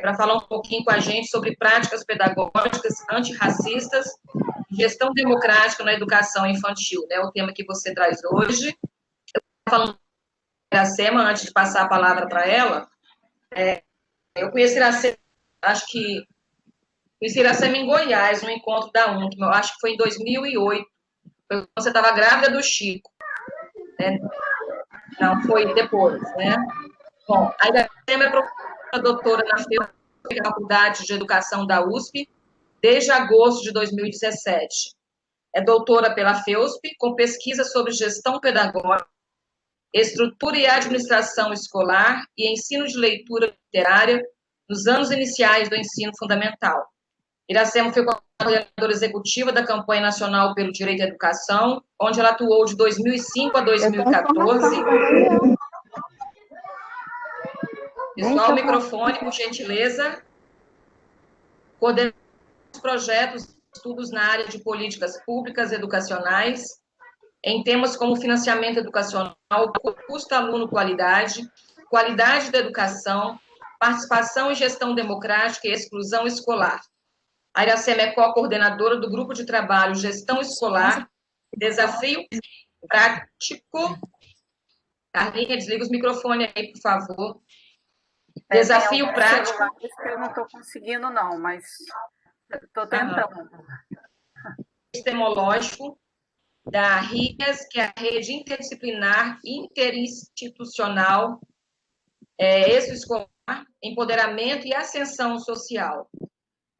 para falar um pouquinho com a gente sobre práticas pedagógicas antirracistas, gestão democrática na educação infantil, né? O tema que você traz hoje. Eu estava falando com a Iracema, antes de passar a palavra para ela, eu conheci a Iracema, acho que conheci a Iracema em Goiás, no encontro da UNC, eu acho que foi em 2008, foi quando você estava grávida do Chico, né? Não, foi depois, né? Bom, a Iracema é professora doutora na Faculdade de Educação da USP, desde agosto de 2017. É doutora pela FEUSP, com pesquisa sobre gestão pedagógica, estrutura e administração escolar e ensino de leitura literária nos anos iniciais do ensino fundamental. Iracema foi coordenadora executiva da Campanha Nacional pelo Direito à Educação, onde ela atuou de 2005 a 2014. Pessoal, o microfone, por gentileza. Coordenou os projetos de estudos na área de políticas públicas educacionais, em temas como financiamento educacional, custo-aluno qualidade, qualidade da educação, participação e gestão democrática e exclusão escolar. A Iracema é co-coordenadora do Grupo de Trabalho Gestão Escolar, Desafio Prático. Carlinha, desliga os microfones aí, por favor. Desafio prático. Eu não estou conseguindo, não, mas estou tentando. Epistemológico da RIAS, que é a Rede Interdisciplinar Interinstitucional, Escolar, Empoderamento e Ascensão Social.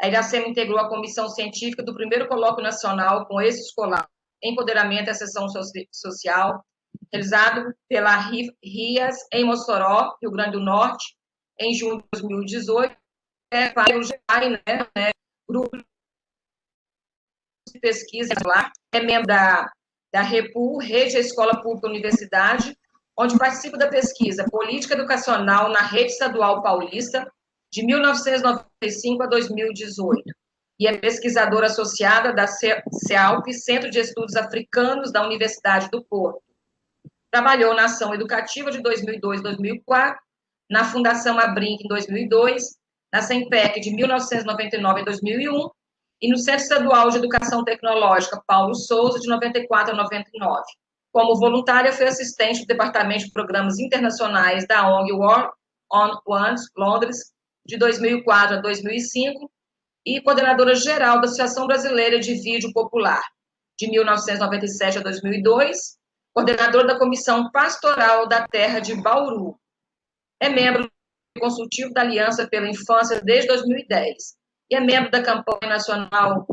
A Iracema integrou a comissão científica do primeiro colóquio nacional com esse escolar, Empoderamento e Ascensão Social, realizado pela RIAS em Mossoró, Rio Grande do Norte, em junho de 2018, grupo de pesquisa lá, é membro da REPUL, Rede Escola Pública Universidade, onde participa da pesquisa Política Educacional na Rede Estadual Paulista, de 1995 a 2018, e é pesquisadora associada da CEALP, Centro de Estudos Africanos da Universidade do Porto. Trabalhou na Ação Educativa de 2002 a 2004, na Fundação Abrinq em 2002, na SEMPEC de 1999 a 2001, e no Centro Estadual de Educação Tecnológica Paulo Souza, de 94 a 99. Como voluntária, foi assistente do Departamento de Programas Internacionais da ONG War on Want, Londres, de 2004 a 2005, e coordenadora geral da Associação Brasileira de Vídeo Popular, de 1997 a 2002, coordenadora da Comissão Pastoral da Terra de Bauru. É membro consultivo da Aliança pela Infância desde 2010, e é membro da Campanha Nacional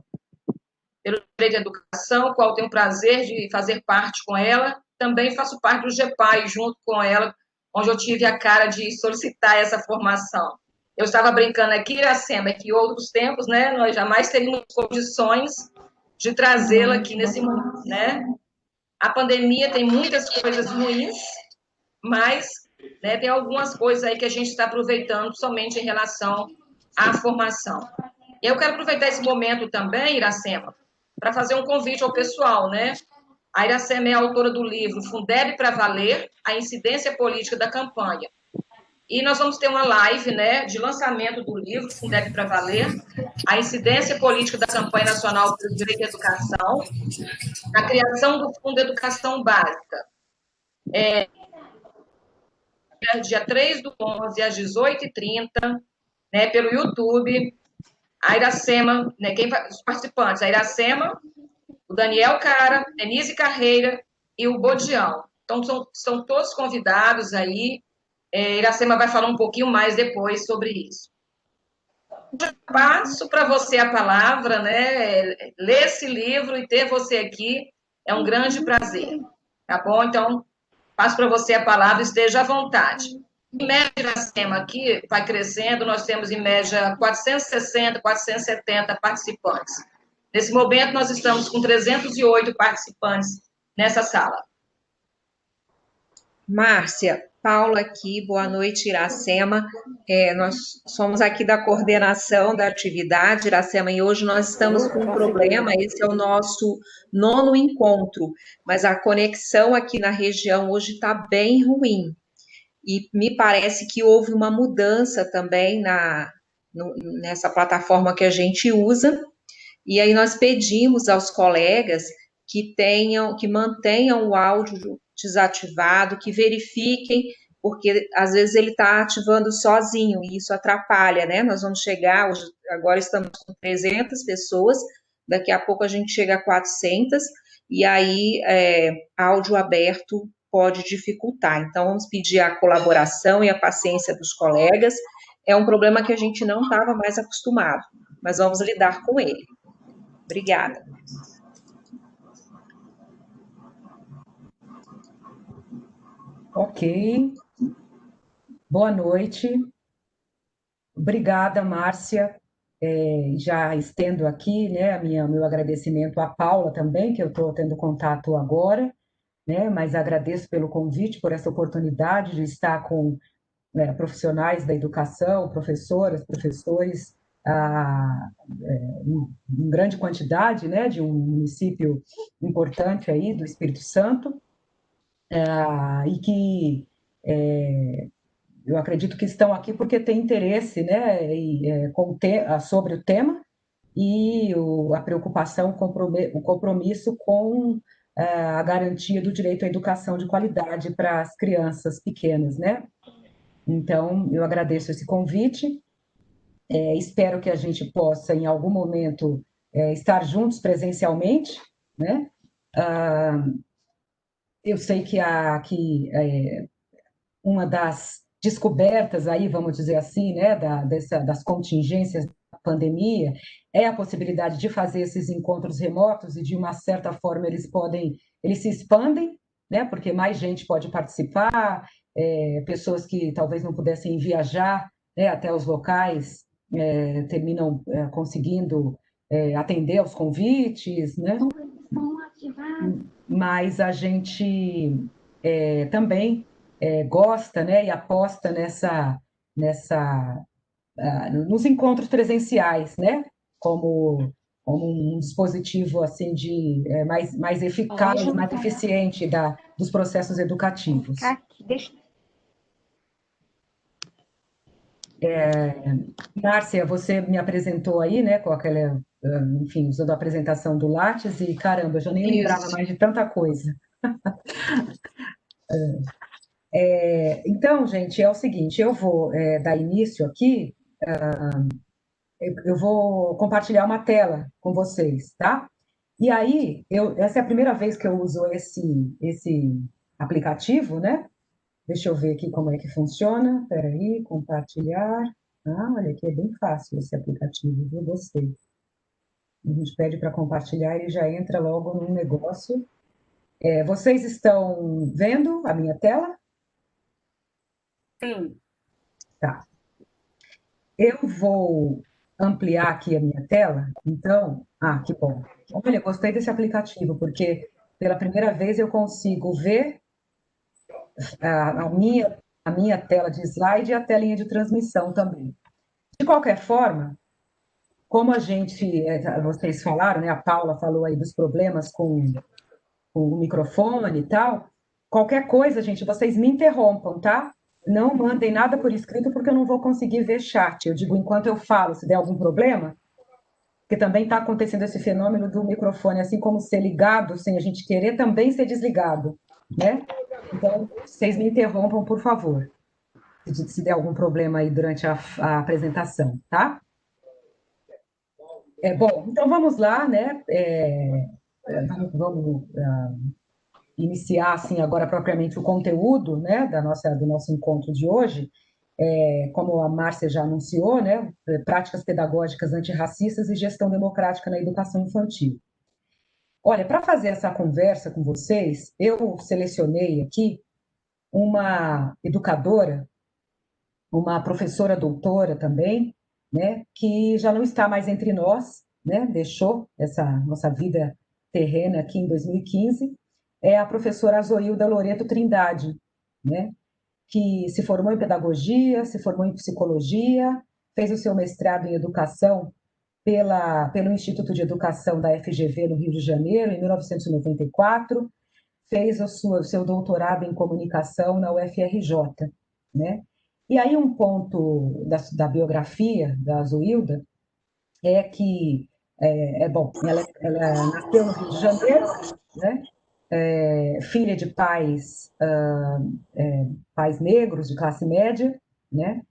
pelo Direito à Educação, qual tenho o prazer de fazer parte com ela. Também faço parte do GEPAI, junto com ela, onde eu tive a cara de solicitar essa formação. Eu estava brincando aqui, Iracema, que em outros tempos, né, nós jamais teríamos condições de trazê-la aqui nesse mundo, né? A pandemia tem muitas coisas ruins, mas, né, tem algumas coisas aí que a gente está aproveitando somente em relação à formação. E eu quero aproveitar esse momento também, Iracema, para fazer um convite ao pessoal, né? A Iracema é autora do livro Fundeb para Valer, a incidência política da campanha. E nós vamos ter uma live, né, de lançamento do livro Fundeb para Valer, a incidência política da campanha nacional pelo direito à educação, a criação do Fundo de Educação Básica. Dia 3/11, às 18h30, né, pelo YouTube. A Iracema, né, os participantes, a Iracema, o Daniel Cara, Denise Carreira e o Bodião. Então, são todos convidados aí. Iracema vai falar um pouquinho mais depois sobre isso. Passo para você a palavra, né? Ler esse livro e ter você aqui é um grande prazer, tá bom? Então, passo para você a palavra, esteja à vontade. Em média, Iracema, aqui vai crescendo, nós temos em média 460, 470 participantes. Nesse momento, nós estamos com 308 participantes nessa sala. Márcia, Paula aqui, boa noite, Iracema. Nós somos aqui da coordenação da atividade, Iracema, e hoje nós estamos com um problema, esse é o nosso 9º encontro, mas a conexão aqui na região hoje está bem ruim. e me parece que houve uma mudança também nessa plataforma que a gente usa, e aí nós pedimos aos colegas que mantenham o áudio desativado, que verifiquem, porque às vezes ele está ativando sozinho e isso atrapalha, né? Nós vamos chegar, agora estamos com 300 pessoas, daqui a pouco a gente chega a 400, e aí áudio aberto pode dificultar. Então, vamos pedir a colaboração e a paciência dos colegas. É um problema que a gente não estava mais acostumado, mas vamos lidar com ele. Obrigada. Ok. Boa noite. Obrigada, Márcia. Já estendo aqui, né, meu agradecimento à Paula também, que eu estou tendo contato agora, né, mas agradeço pelo convite, por essa oportunidade de estar com profissionais da educação, professoras, professores, em grande quantidade, né, de um município importante aí do Espírito Santo, e que eu acredito que estão aqui porque têm interesse, né, sobre o tema e a preocupação, o compromisso com a garantia do direito à educação de qualidade para as crianças pequenas, né? Então, eu agradeço esse convite, espero que a gente possa, em algum momento, estar juntos presencialmente, né? Eu sei que uma das descobertas aí, vamos dizer assim, né, das contingências da pandemia, é a possibilidade de fazer esses encontros remotos e, de uma certa forma, eles se expandem, né, porque mais gente pode participar, pessoas que talvez não pudessem viajar, né, até os locais, terminam conseguindo atender aos convites, né? Mas a gente também gosta, né, e aposta nos encontros presenciais, né, como um dispositivo assim mais eficaz, mais eficiente dos processos educativos. Márcia, você me apresentou aí, né, com aquela, enfim, usando a apresentação do Lattes, e caramba, eu já nem lembrava mais de tanta coisa. Então, gente, é o seguinte, eu vou dar início aqui, eu vou compartilhar uma tela com vocês, tá? E aí, essa é a primeira vez que eu uso esse aplicativo, né? Deixa eu ver aqui como é que funciona. Espera aí, compartilhar. Ah, olha aqui, é bem fácil esse aplicativo, eu gostei. A gente pede para compartilhar, ele já entra logo no negócio. Vocês estão vendo a minha tela? Sim. Tá. Eu vou ampliar aqui a minha tela, então. Ah, que bom. Olha, gostei desse aplicativo, porque pela primeira vez eu consigo ver a minha tela de slide e a telinha de transmissão também. De qualquer forma, como vocês falaram, né, a Paula falou aí dos problemas com o microfone e tal, qualquer coisa, gente, vocês me interrompam, tá? Não mandem nada por escrito, porque eu não vou conseguir ver chat. Eu digo, enquanto eu falo, se der algum problema, porque também está acontecendo esse fenômeno do microfone, assim como ser ligado sem a gente querer, também ser desligado, né? Então, vocês me interrompam, por favor, se der algum problema aí durante a apresentação, tá? Bom, então vamos lá, né? Vamos iniciar, assim, agora propriamente o conteúdo, né, do nosso encontro de hoje. Como a Márcia já anunciou, né, práticas pedagógicas antirracistas e gestão democrática na educação infantil. Olha, para fazer essa conversa com vocês, eu selecionei aqui uma educadora, uma professora doutora também, né, que já não está mais entre nós, né, deixou essa nossa vida terrena aqui em 2015, é a professora Zoilda Loreto Trindade, né, que se formou em pedagogia, se formou em psicologia, fez o seu mestrado em educação pelo Instituto de Educação da FGV no Rio de Janeiro, em 1994, fez o seu doutorado em comunicação na UFRJ. né? E aí um ponto da biografia da Zoilda é que, bom, ela nasceu no Rio de Janeiro, né? Filha de pais negros de classe média, né?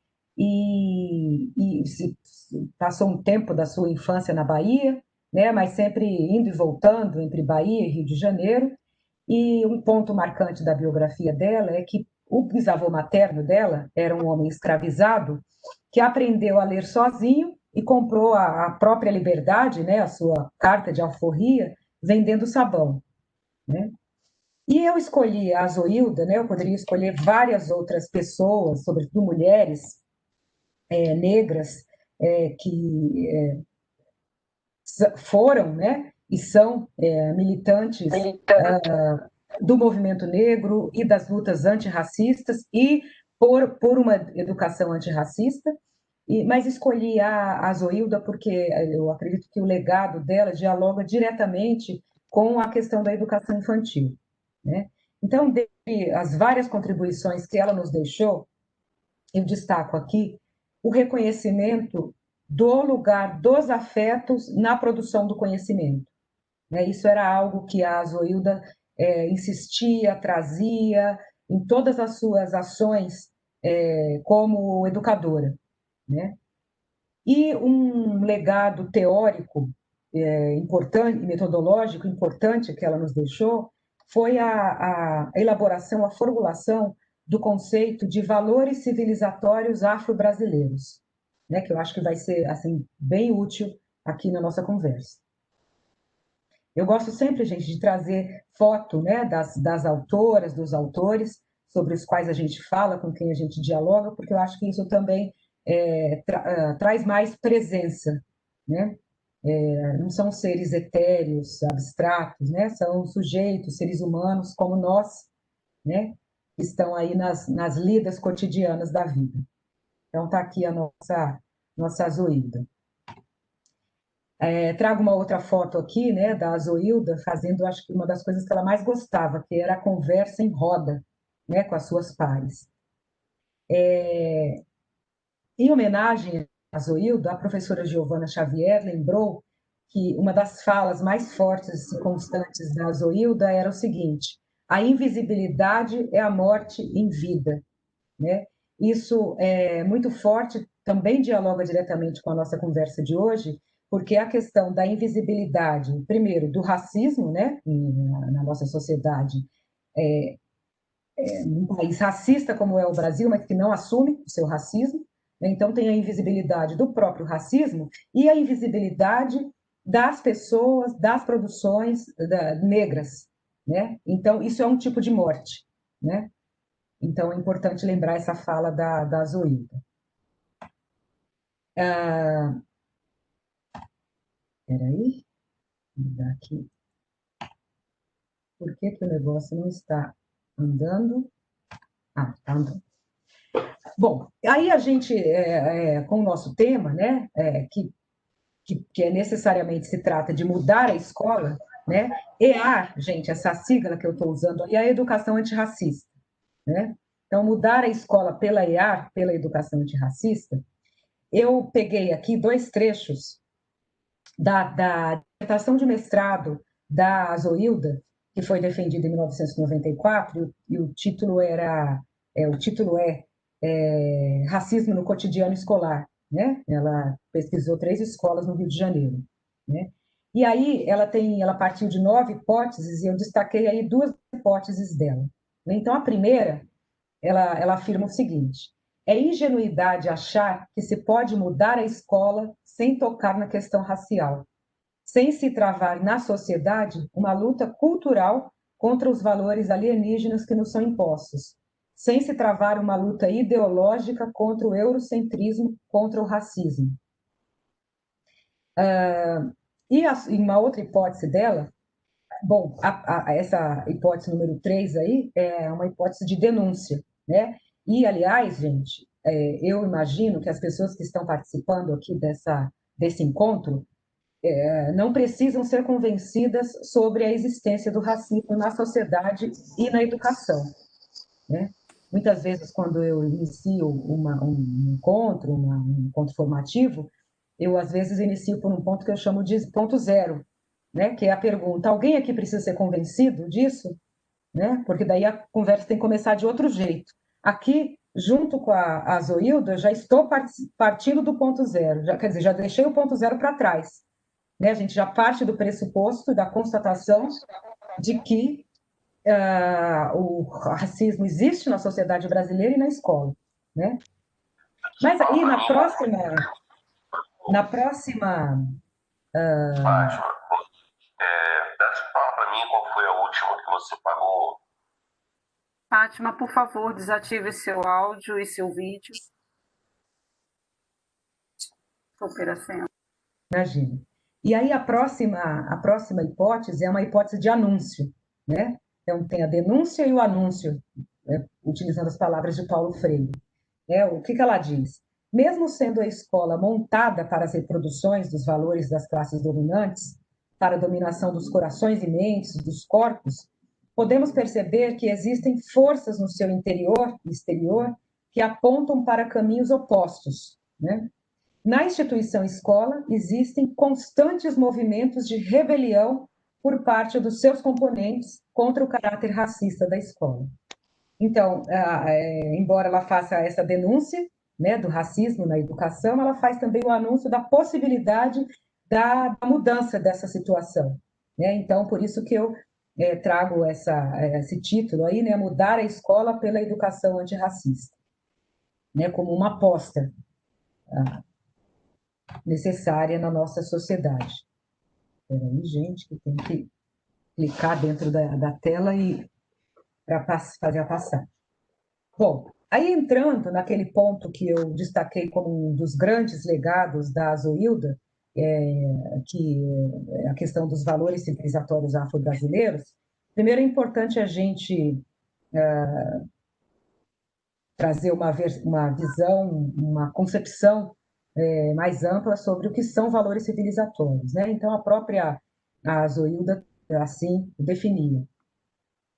Passou um tempo da sua infância na Bahia, né? Mas sempre indo e voltando entre Bahia e Rio de Janeiro. E um ponto marcante da biografia dela é que o bisavô materno dela era um homem escravizado que aprendeu a ler sozinho e comprou a própria liberdade, né? A sua carta de alforria, vendendo sabão, né? E eu escolhi a Zoilda, né? Eu poderia escolher várias outras pessoas, sobretudo mulheres negras, que foram, né? E são militantes do movimento negro e das lutas antirracistas e por uma educação antirracista. Mas escolhi a Zoilda porque eu acredito que o legado dela dialoga diretamente com a questão da educação infantil, né? Então, dentre as várias contribuições que ela nos deixou, eu destaco aqui o reconhecimento do lugar dos afetos na produção do conhecimento, né? Isso era algo que a Zoilda insistia, trazia em todas as suas ações como educadora, né? E um legado teórico importante, metodológico importante que ela nos deixou foi a elaboração, a formulação do conceito de valores civilizatórios afro-brasileiros, né? Que eu acho que vai ser assim bem útil aqui na nossa conversa. Eu gosto sempre, gente, de trazer foto, né, das autoras, dos autores, sobre os quais a gente fala, com quem a gente dialoga, porque eu acho que isso também traz mais presença, né? Não são seres etéreos, abstratos, né? São sujeitos, seres humanos como nós, né? Que estão aí nas lidas cotidianas da vida. Então, está aqui a nossa Zoilda. Trago uma outra foto aqui, né, da Zoilda, fazendo, acho que uma das coisas que ela mais gostava, que era a conversa em roda, né, com as suas pares. Em homenagem a Zoilda, a professora Giovana Xavier lembrou que uma das falas mais fortes e constantes da Zoilda era o seguinte: a invisibilidade é a morte em vida, né? Isso é muito forte, também dialoga diretamente com a nossa conversa de hoje, porque a questão da invisibilidade, primeiro, do racismo, né, na nossa sociedade, num país racista como é o Brasil, mas que não assume o seu racismo, né? Então tem a invisibilidade do próprio racismo e a invisibilidade das pessoas, das produções negras, né? Então isso é um tipo de morte, né? Então é importante lembrar essa fala da Zoilda. Peraí, vou dar aqui. Por que o negócio não está andando? Ah, está andando. Bom, aí a gente, com o nosso tema, né, que necessariamente se trata de mudar a escola, né, EA, gente, essa sigla que eu estou usando aí, é a educação antirracista, né? Então, mudar a escola pela EA, pela educação antirracista, eu peguei aqui dois trechos da dissertação de mestrado da Zoilda, que foi defendida em 1994, e o título é Racismo no Cotidiano Escolar, né? Ela pesquisou 3 escolas no Rio de Janeiro, né? E aí ela partiu de 9 hipóteses e eu destaquei aí 2 hipóteses dela. Então a primeira, ela afirma o seguinte: é ingenuidade achar que se pode mudar a escola sem tocar na questão racial, sem se travar na sociedade uma luta cultural contra os valores alienígenas que nos são impostos, sem se travar uma luta ideológica contra o eurocentrismo, contra o racismo. E uma outra hipótese dela, bom, essa hipótese número 3 aí é uma hipótese de denúncia, né? E, aliás, gente, eu imagino que as pessoas que estão participando aqui desse encontro não precisam ser convencidas sobre a existência do racismo na sociedade e na educação, né? muitas vezes, quando eu inicio um encontro formativo, eu, às vezes, inicio por um ponto que eu chamo de ponto zero, né? Que é a pergunta: alguém aqui precisa ser convencido disso? Né? Porque daí a conversa tem que começar de outro jeito. Aqui, junto com a Zoilda, eu já estou partindo do ponto zero, quer dizer, já deixei o ponto zero para trás. Né? A gente já parte do pressuposto, da constatação de que o racismo existe na sociedade brasileira e na escola. Né? Mas aí, na próxima. Fátima, fala para mim qual foi a última que você pagou. Fátima, por favor, desative seu áudio e seu vídeo. Cooperação. Imagina. E aí a próxima hipótese é uma hipótese de anúncio, né? Então tem a denúncia e o anúncio, utilizando as palavras de Paulo Freire. O que ela diz? Mesmo sendo a escola montada para as reproduções dos valores das classes dominantes, para a dominação dos corações e mentes, dos corpos, podemos perceber que existem forças no seu interior e exterior que apontam para caminhos opostos, né? Na instituição escola, existem constantes movimentos de rebelião por parte dos seus componentes contra o caráter racista da escola. Então, embora ela faça essa denúncia, né, do racismo na educação, ela faz também o anúncio da possibilidade da mudança dessa situação. Né? Então, por isso que eu trago esse título aí, né, Mudar a Escola pela Educação Antirracista, né, como uma aposta necessária na nossa sociedade. Espera aí, gente, que tem que clicar dentro da tela e para fazer a passagem. Bom, aí entrando naquele ponto que eu destaquei como um dos grandes legados da Zoilda, que é a questão dos valores civilizatórios afro-brasileiros, primeiro é importante a gente trazer uma visão, uma concepção mais ampla sobre o que são valores civilizatórios. Né? Então, a Zoilda assim definia.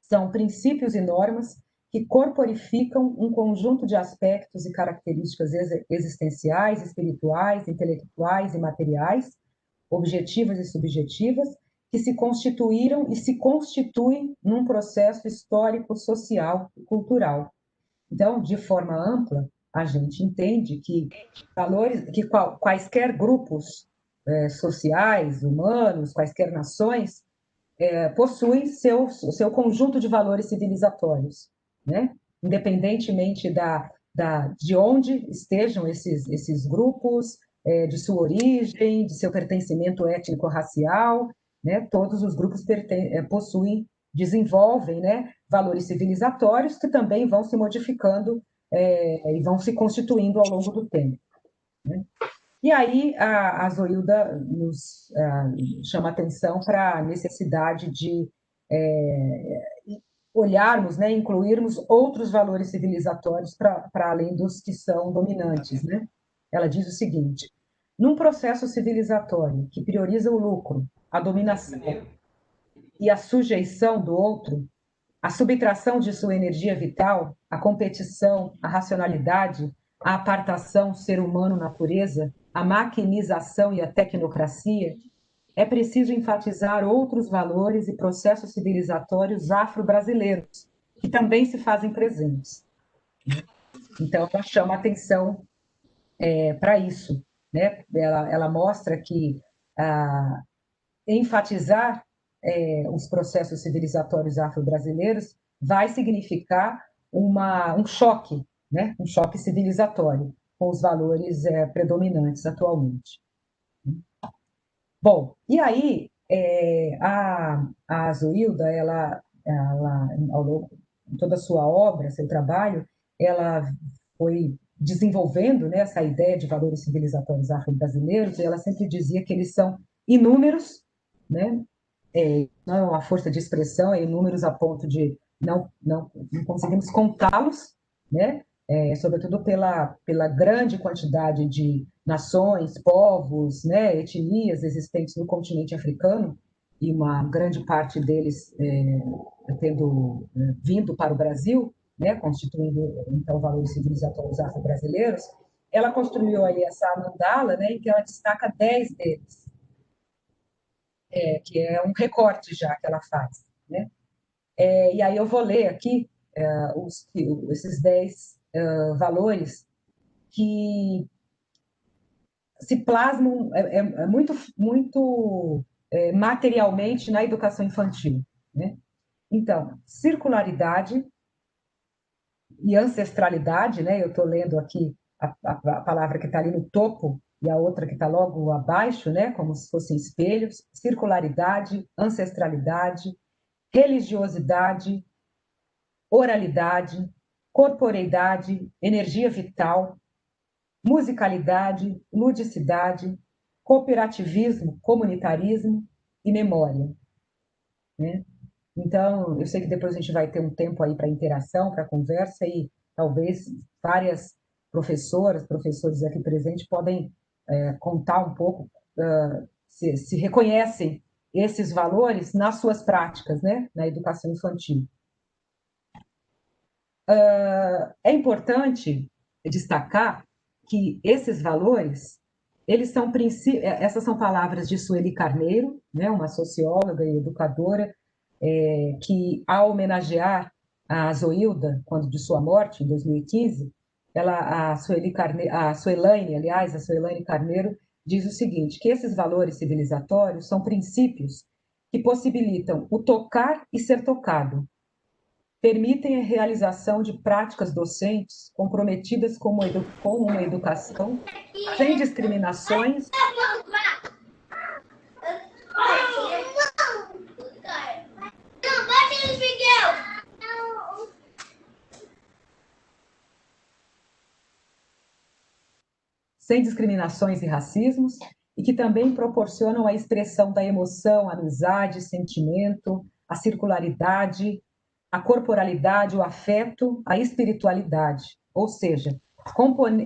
São princípios e normas que corporificam um conjunto de aspectos e características existenciais, espirituais, intelectuais e materiais, objetivas e subjetivas, que se constituíram e se constituem num processo histórico, social e cultural. Então, de forma ampla, a gente entende que quaisquer grupos sociais, humanos, quaisquer nações, possuem seu conjunto de valores civilizatórios, né? Independentemente de onde estejam esses grupos, de sua origem, de seu pertencimento étnico-racial, né? Todos os grupos desenvolvem, né, valores civilizatórios que também vão se modificando e vão se constituindo ao longo do tempo. Né? E aí a Zoilda nos chama atenção para a necessidade de olharmos, né, incluirmos outros valores civilizatórios para além dos que são dominantes. Né? Ela diz o seguinte: num processo civilizatório que prioriza o lucro, a dominação e a sujeição do outro, a subtração de sua energia vital, a competição, a racionalidade, a apartação ser humano-natureza, a maquinização e a tecnocracia, é preciso enfatizar outros valores e processos civilizatórios afro-brasileiros, que também se fazem presentes. Então, ela chama atenção para isso. Né? Ela mostra que enfatizar os processos civilizatórios afro-brasileiros vai significar um choque, né? Um choque civilizatório com os valores predominantes atualmente. Bom, e aí a Zoilda, ela, ao longo de toda a sua obra, seu trabalho, ela foi desenvolvendo, né, essa ideia de valores civilizatórios afro-brasileiros, e ela sempre dizia que eles são inúmeros, né? Não é uma força de expressão, é inúmeros a ponto de não conseguimos contá-los, né? Sobretudo pela grande quantidade de nações, povos, né, etnias existentes no continente africano, e uma grande parte deles tendo vindo para o Brasil, né, constituindo, então, valores civilizatórios afro-brasileiros, ela construiu aí essa mandala, né, em que ela destaca 10 deles, que é um recorte já que ela faz, né? E aí eu vou ler aqui esses 10 valores que se plasmam muito materialmente na educação infantil, né? Então, circularidade e ancestralidade, né? Eu estou lendo aqui a palavra que está ali no topo e a outra que está logo abaixo, né? Como se fossem espelhos. Circularidade, ancestralidade, religiosidade, oralidade, corporeidade, energia vital, musicalidade, ludicidade, cooperativismo, comunitarismo e memória, né? Então, eu sei que depois a gente vai ter um tempo aí para interação, para conversa, e talvez várias professoras, professores aqui presentes podem contar um pouco se reconhecem esses valores nas suas práticas, né, na educação infantil. É importante destacar que esses valores, essas são palavras de Sueli Carneiro, né, uma socióloga e educadora, que, ao homenagear a Zoilda, quando de sua morte, em 2015, a Suelaine Carneiro, diz o seguinte, que esses valores civilizatórios são princípios que possibilitam o tocar e ser tocado, permitem a realização de práticas docentes comprometidas com uma educação sem discriminações e racismos, e que também proporcionam a expressão da emoção, amizade, sentimento, a circularidade, a corporalidade, o afeto, a espiritualidade, ou seja,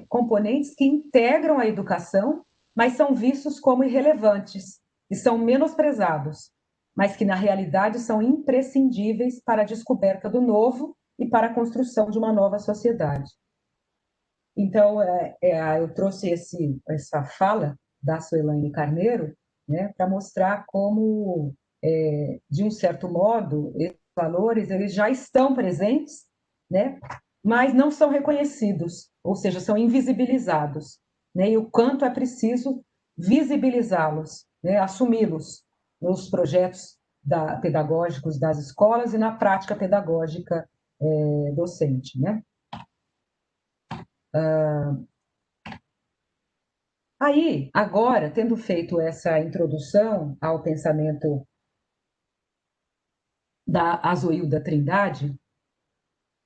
componentes que integram a educação, mas são vistos como irrelevantes e são menosprezados, mas que na realidade são imprescindíveis para a descoberta do novo e para a construção de uma nova sociedade. Então, eu trouxe essa fala da Suelaine Carneiro, né, para mostrar como, de um certo modo, esses valores eles já estão presentes, né, mas não são reconhecidos, ou seja, são invisibilizados, né, e o quanto é preciso visibilizá-los, né, assumi-los nos projetos pedagógicos das escolas e na prática pedagógica docente, né? Aí, agora, tendo feito essa introdução ao pensamento da Azoilda Trindade,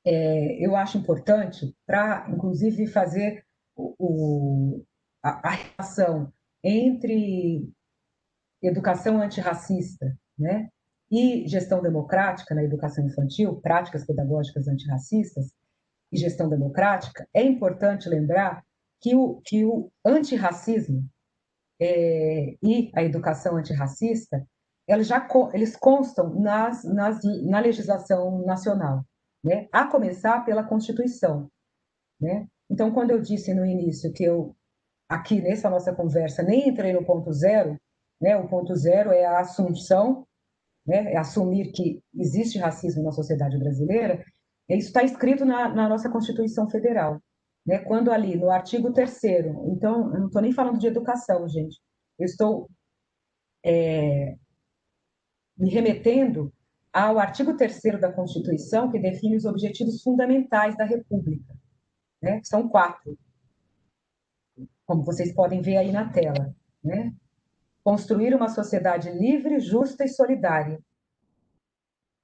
eu acho importante para, inclusive, fazer a relação entre educação antirracista, né, e gestão democrática na educação infantil, práticas pedagógicas antirracistas e gestão democrática. É importante lembrar que o antirracismo e a educação antirracista, eles constam na legislação nacional, né? A começar pela Constituição, né? Então, quando eu disse no início que eu, aqui nessa nossa conversa, nem entrei no ponto zero, né? O ponto zero é a assunção, né? É assumir que existe racismo na sociedade brasileira, isso está escrito na nossa Constituição Federal, né? Quando ali, no artigo 3º, então, eu não estou nem falando de educação, gente, eu estou me remetendo ao artigo 3º da Constituição, que define os objetivos fundamentais da República, né? São 4, como vocês podem ver aí na tela, né? Construir uma sociedade livre, justa e solidária,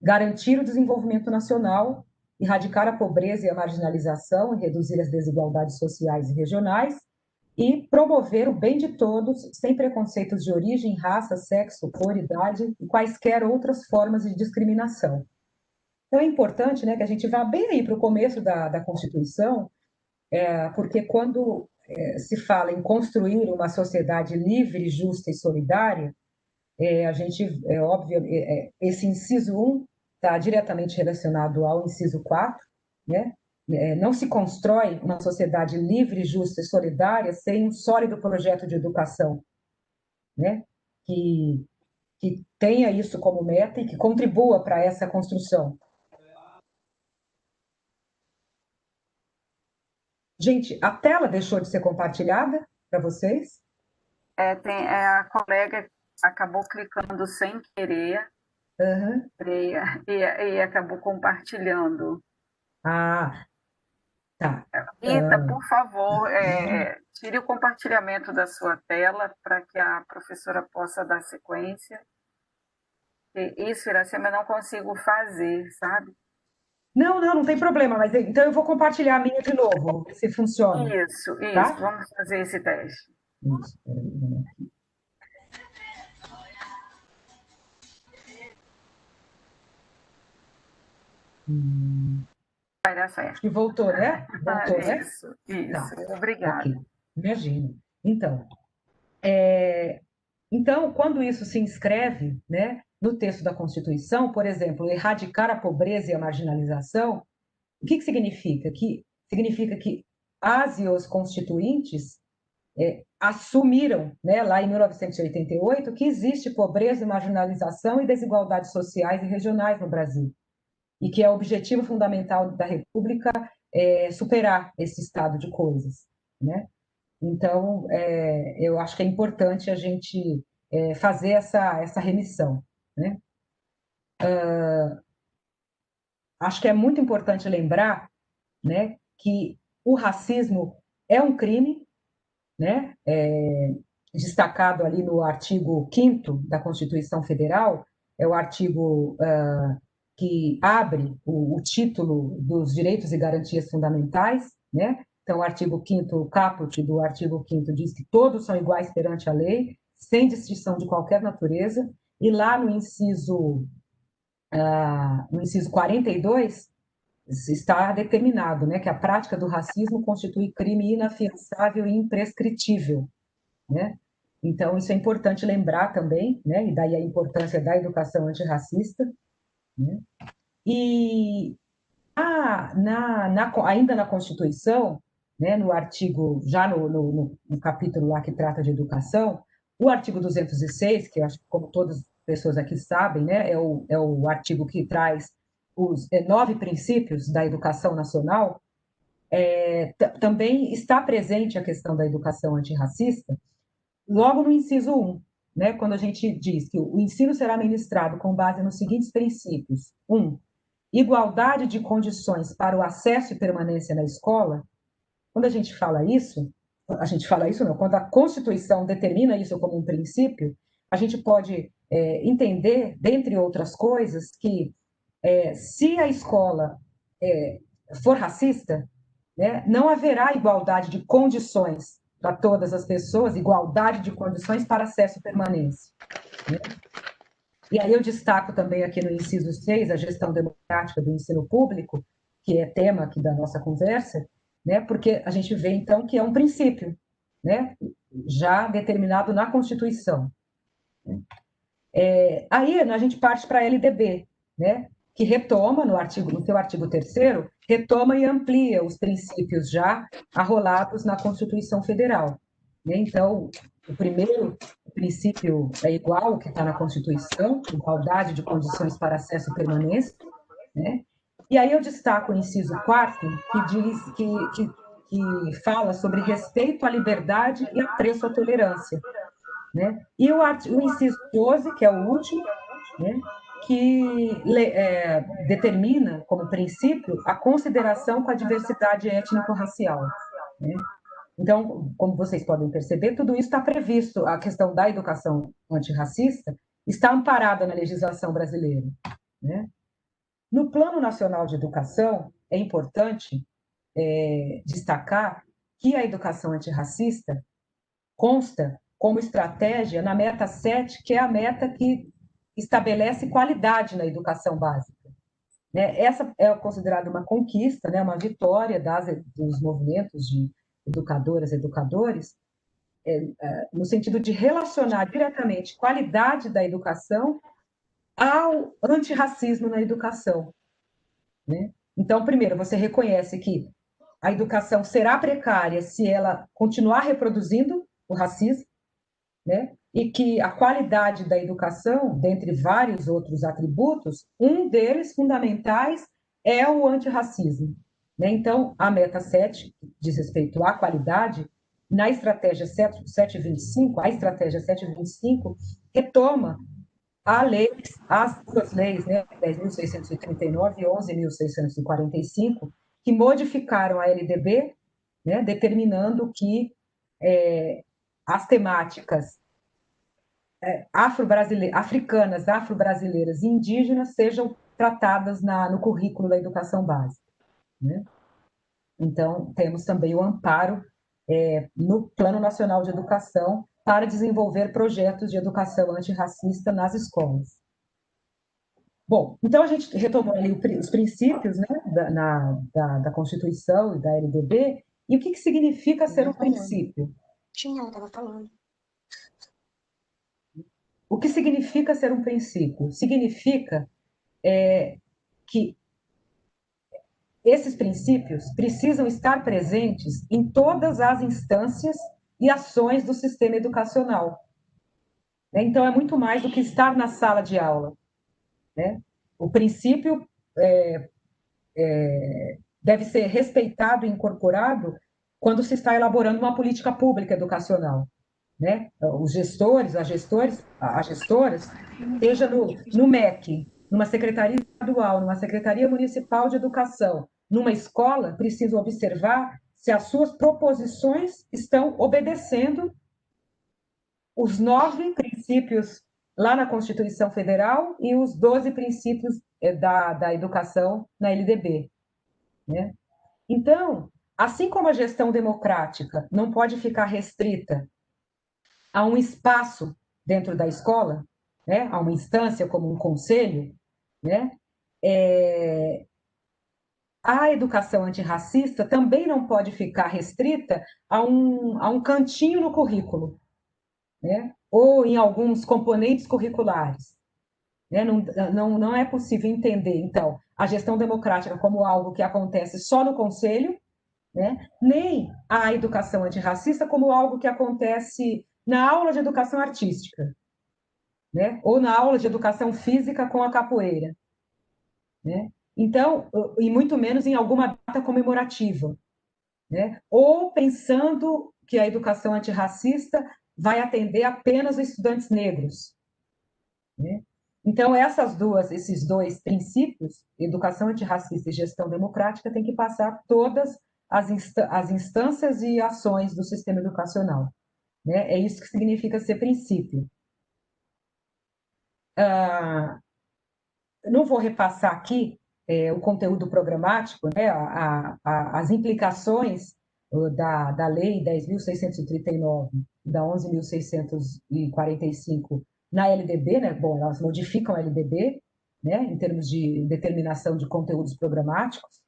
garantir o desenvolvimento nacional, erradicar a pobreza e a marginalização e reduzir as desigualdades sociais e regionais, e promover o bem de todos, sem preconceitos de origem, raça, sexo, cor, idade e quaisquer outras formas de discriminação. Então, é importante, né, que a gente vá bem aí para o começo da Constituição, porque quando se fala em construir uma sociedade livre, justa e solidária, a gente, é óbvio, esse inciso 1 está diretamente relacionado ao inciso 4, né? Não se constrói uma sociedade livre, justa e solidária sem um sólido projeto de educação, né? Que tenha isso como meta e que contribua para essa construção. Gente, a tela deixou de ser compartilhada para vocês? A colega acabou clicando sem querer Uhum. e acabou compartilhando. Ah, tá. Rita, por favor, tire o compartilhamento da sua tela para que a professora possa dar sequência. Isso, Iracema, eu não consigo fazer, sabe? Não tem problema, mas então eu vou compartilhar a minha de novo, ver se funciona, Isso, tá? vamos fazer esse teste. Isso, peraí, vamos aqui. Vai dar certo. Acho que voltou, né? Voltou, né? Isso, Tá. obrigada. Ok, imagina. Então, quando isso se inscreve, né, no texto da Constituição, por exemplo, erradicar a pobreza e a marginalização, o que significa? Significa que as e os constituintes assumiram, né, lá em 1988, que existe pobreza, marginalização e desigualdades sociais e regionais no Brasil, e que é o objetivo fundamental da República superar esse estado de coisas, né? Então, eu acho que é importante a gente fazer essa remissão, né? Acho que é muito importante lembrar, né, que o racismo é um crime, né? Destacado ali no artigo 5º da Constituição Federal, é o artigo que abre o título dos direitos e garantias fundamentais, né? Então, o artigo 5º, o caput do artigo 5º diz que todos são iguais perante a lei, sem distinção de qualquer natureza, e lá no inciso 42 está determinado, né, que a prática do racismo constitui crime inafiançável e imprescritível, né? Então, isso é importante lembrar também, né? E daí a importância da educação antirracista, né? E ainda na Constituição, né, no artigo, já no capítulo lá que trata de educação, o artigo 206, que eu acho que, como todas as pessoas aqui sabem, né, é o artigo que traz os 9 princípios da educação nacional, também está presente a questão da educação antirracista, logo no inciso 1, né, quando a gente diz que o ensino será ministrado com base nos seguintes princípios. 1. Igualdade de condições para o acesso e permanência na escola. Quando a gente fala isso não, quando a Constituição determina isso como um princípio, a gente pode entender, dentre outras coisas, que se a escola for racista, né, não haverá igualdade de condições para todas as pessoas, igualdade de condições para acesso e permanência, né? E aí eu destaco também aqui no inciso 6, a gestão democrática do ensino público, que é tema aqui da nossa conversa, né, porque a gente vê, então, que é um princípio, né, já determinado na Constituição. Aí a gente parte para a LDB, né, que retoma, no seu artigo 3º, retoma e amplia os princípios já arrolados na Constituição Federal, né? Então, o primeiro princípio é igual ao que está na Constituição, igualdade de condições para acesso e permanência, né? E aí eu destaco o inciso 4º, que diz que fala sobre respeito à liberdade e apreço à tolerância, né? E o inciso 12, que é o último, né, que determina como princípio a consideração com a diversidade étnico-racial, né? Então, como vocês podem perceber, tudo isso está previsto, a questão da educação antirracista está amparada na legislação brasileira, né? No Plano Nacional de Educação, é importante destacar que a educação antirracista consta como estratégia na meta 7, que é a meta que estabelece qualidade na educação básica, né? Essa é considerada uma conquista, né, uma vitória dos movimentos de educadoras e educadores, no sentido de relacionar diretamente qualidade da educação ao antirracismo na educação, né? Então, primeiro, você reconhece que a educação será precária se ela continuar reproduzindo o racismo, né? E que a qualidade da educação, dentre vários outros atributos, um deles fundamentais é o antirracismo, né? Então, a meta 7 diz respeito à qualidade, na estratégia 725, a estratégia 725 retoma as duas leis, né, 10.639 e 11.645, que modificaram a LDB, né, determinando que as temáticas africanas, afro-brasileiras e indígenas sejam tratadas no currículo da educação básica, né? Então, temos também o amparo no Plano Nacional de Educação para desenvolver projetos de educação antirracista nas escolas. Bom, então a gente retomou ali os princípios, né, da Constituição e da LDB, e o que significa ser um princípio? Ela estava falando. O que significa ser um princípio? Significa que esses princípios precisam estar presentes em todas as instâncias e ações do sistema educacional. Então, é muito mais do que estar na sala de aula, né? O princípio deve ser respeitado e incorporado quando se está elaborando uma política pública educacional, né? Os gestores, as gestoras, seja no MEC, numa secretaria estadual, numa secretaria municipal de educação, numa escola, precisam observar se as suas proposições estão obedecendo os 9 princípios lá na Constituição Federal e os 12 princípios da educação na LDB, né? Então, assim como a gestão democrática não pode ficar restrita a um espaço dentro da escola, né, a uma instância como um conselho, né, a educação antirracista também não pode ficar restrita a um cantinho no currículo, né, ou em alguns componentes curriculares. Né? Não é possível entender, então, a gestão democrática como algo que acontece só no conselho, né? Nem a educação antirracista como algo que acontece na aula de educação artística, né? Ou na aula de educação física com a capoeira, né? Então, e muito menos em alguma data comemorativa, né? Ou pensando que a educação antirracista vai atender apenas os estudantes negros, né? Então, esses dois princípios, educação antirracista e gestão democrática, têm que passar todas as instâncias e ações do sistema educacional, né? É isso que significa ser princípio. Não vou repassar aqui o conteúdo programático, né? As implicações da Lei 10.639 e da 11.645 na LDB, né? Bom, elas modificam a LDB, né? Em termos de determinação de conteúdos programáticos.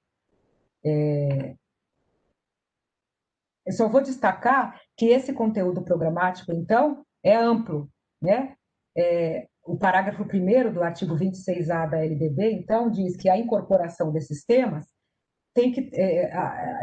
Eu só vou destacar que esse conteúdo programático, então, é amplo, né? O parágrafo 1º do artigo 26A da LDB, então, diz que a incorporação desses temas tem que...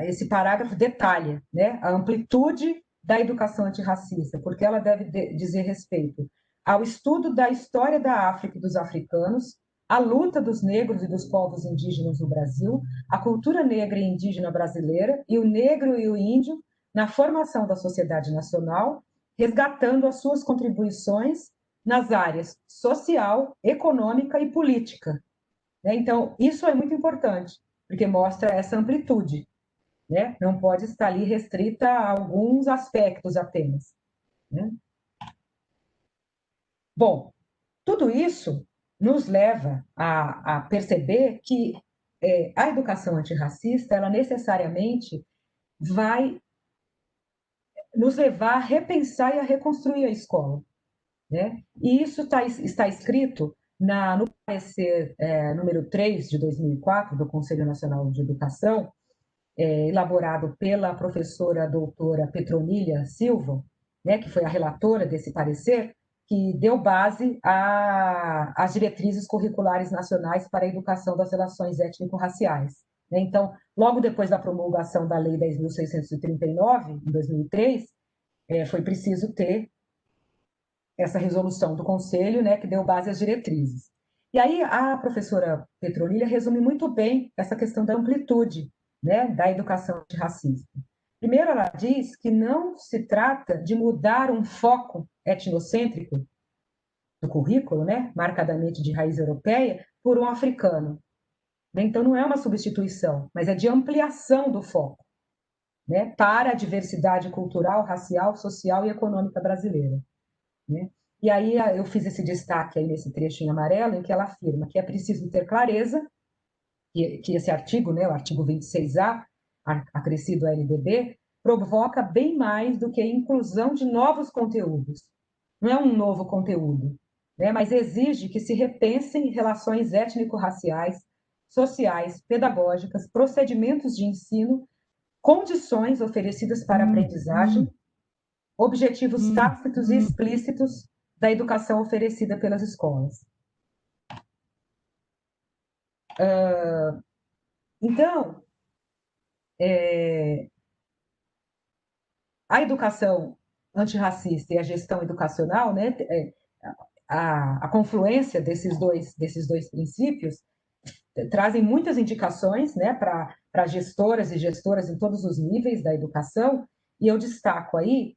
esse parágrafo detalha, né, a amplitude da educação antirracista, porque ela deve dizer respeito ao estudo da história da África e dos africanos, a luta dos negros e dos povos indígenas no Brasil, a cultura negra e indígena brasileira e o negro e o índio na formação da sociedade nacional, resgatando as suas contribuições nas áreas social, econômica e política. Né? Então, isso é muito importante, porque mostra essa amplitude, né? Não pode estar ali restrita a alguns aspectos apenas, né? Bom, tudo isso nos leva a perceber que a educação antirracista, ela necessariamente vai nos levar a repensar e a reconstruir a escola, né? E isso está escrito no parecer número 3 de 2004 do Conselho Nacional de Educação, elaborado pela professora doutora Petronília Silva, né, que foi a relatora desse parecer, que deu base às diretrizes curriculares nacionais para a educação das relações étnico-raciais. né? Então, logo depois da promulgação da Lei 10.639, em 2003, foi preciso ter essa resolução do Conselho, né, que deu base às diretrizes. E aí a professora Petronilha resume muito bem essa questão da amplitude, né, da educação antirracista. Primeiro, ela diz que não se trata de mudar um foco etnocêntrico do currículo, né, marcadamente de raiz europeia, por um africano. Então, não é uma substituição, mas é de ampliação do foco, né, para a diversidade cultural, racial, social e econômica brasileira, né? E aí eu fiz esse destaque aí nesse trecho em amarelo, em que ela afirma que é preciso ter clareza que esse artigo, né, o artigo 26A, acrescido à LDB, provoca bem mais do que a inclusão de novos conteúdos. Não é um novo conteúdo, né, mas exige que se repensem relações étnico-raciais, sociais, pedagógicas, procedimentos de ensino, condições oferecidas para a aprendizagem, objetivos tácitos e explícitos da educação oferecida pelas escolas. Então, a educação antirracista e a gestão educacional, né, a confluência desses dois princípios trazem muitas indicações, né, para gestoras e gestoras em todos os níveis da educação, e eu destaco aí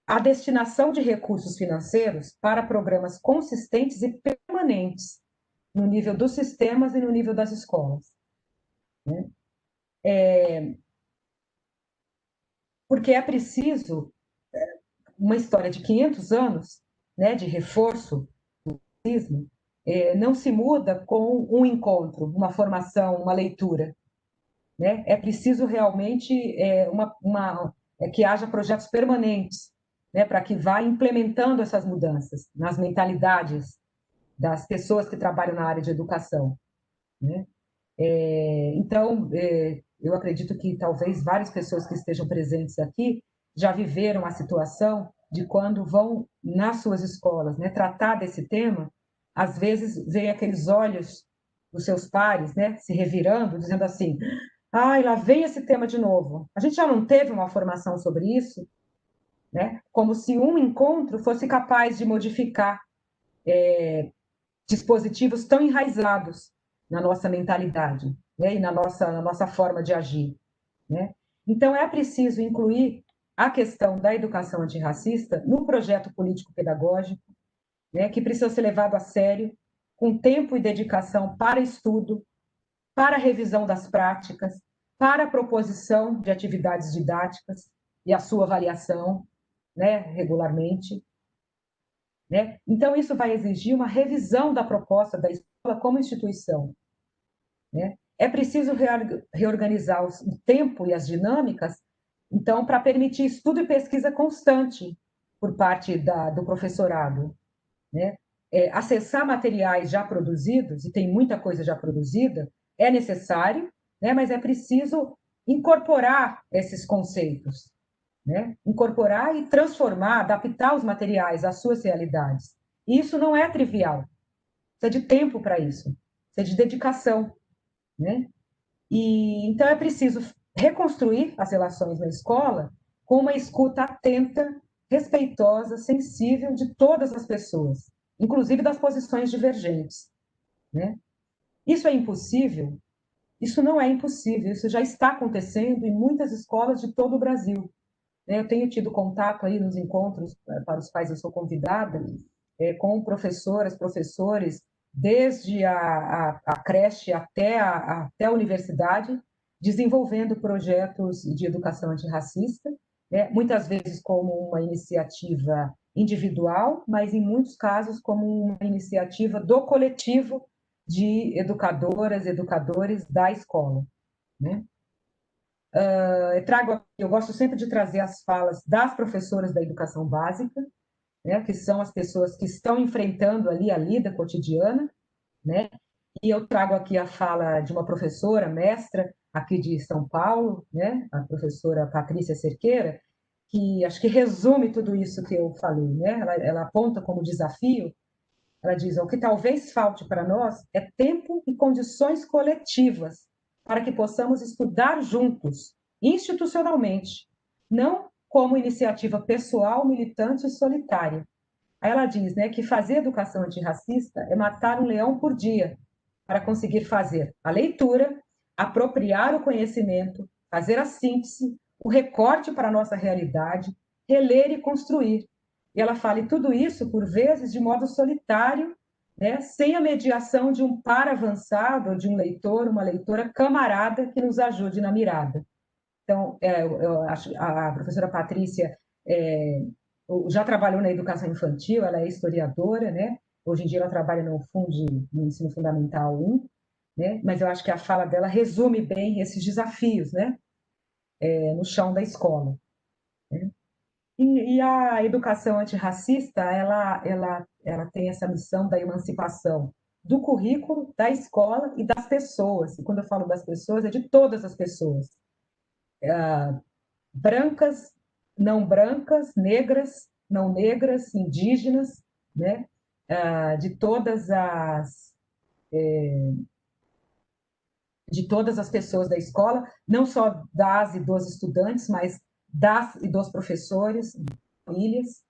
a destinação de recursos financeiros para programas consistentes e permanentes no nível dos sistemas e no nível das escolas, né? Porque é preciso uma história de 500 anos, né, de reforço do racismo, não se muda com um encontro, uma formação, uma leitura, né? É preciso realmente que haja projetos permanentes, né, para que vá implementando essas mudanças nas mentalidades das pessoas que trabalham na área de educação, né? Então, eu acredito que talvez várias pessoas que estejam presentes aqui já viveram a situação de quando vão nas suas escolas, né, tratar desse tema, às vezes vem aqueles olhos dos seus pares, né, se revirando, dizendo assim: ai, lá vem esse tema de novo. A gente já não teve uma formação sobre isso, né? Como se um encontro fosse capaz de modificar dispositivos tão enraizados na nossa mentalidade, né, e na nossa forma de agir, né? Então, é preciso incluir a questão da educação antirracista no projeto político-pedagógico, né, que precisa ser levado a sério, com tempo e dedicação para estudo, para revisão das práticas, para a proposição de atividades didáticas e a sua avaliação, né, regularmente, né? Então, isso vai exigir uma revisão da proposta da escola como instituição, né? É preciso reorganizar o tempo e as dinâmicas, então, para permitir estudo e pesquisa constante por parte do professorado, né? Acessar materiais já produzidos, e tem muita coisa já produzida, é necessário, né? Mas é preciso incorporar esses conceitos, né? Incorporar e transformar, adaptar os materiais às suas realidades. E isso não é trivial. Precisa de tempo para isso, precisa de dedicação, né? E então é preciso reconstruir as relações na escola com uma escuta atenta, respeitosa, sensível de todas as pessoas, inclusive das posições divergentes, né? Isso é impossível? Isso não é impossível, isso já está acontecendo em muitas escolas de todo o Brasil. Eu tenho tido contato aí nos encontros para os quais eu sou convidada, com professoras, professores, desde a creche até a universidade, desenvolvendo projetos de educação antirracista, né? Muitas vezes como uma iniciativa individual, mas em muitos casos como uma iniciativa do coletivo de educadoras, educadores da escola, né? Eu gosto sempre de trazer as falas das professoras da educação básica, né, que são as pessoas que estão enfrentando ali a lida cotidiana, né? E eu trago aqui a fala de uma professora, mestra, aqui de São Paulo, né, a professora Patrícia Cerqueira, que acho que resume tudo isso que eu falei, né? Ela aponta como desafio, ela diz: o que talvez falte para nós é tempo e condições coletivas para que possamos estudar juntos, institucionalmente, não como iniciativa pessoal, militante e solitária. Aí ela diz, né, que fazer educação antirracista é matar um leão por dia para conseguir fazer a leitura, apropriar o conhecimento, fazer a síntese, o recorte para a nossa realidade, reler e construir. E ela fala, e tudo isso, por vezes, de modo solitário, né, sem a mediação de um par avançado, de um leitor, uma leitora camarada que nos ajude na mirada. Então, eu acho a professora Patrícia já trabalhou na educação infantil, ela é historiadora, né? Hoje em dia ela trabalha no ensino fundamental 1, né? Mas eu acho que a fala dela resume bem esses desafios, né? No chão da escola. Né? E a educação antirracista, ela tem essa missão da emancipação do currículo, da escola e das pessoas. E quando eu falo das pessoas, é de todas as pessoas. Brancas, não brancas, negras, não negras, indígenas, né? De todas as pessoas da escola, não só das e dos estudantes, mas das e dos professores, famílias,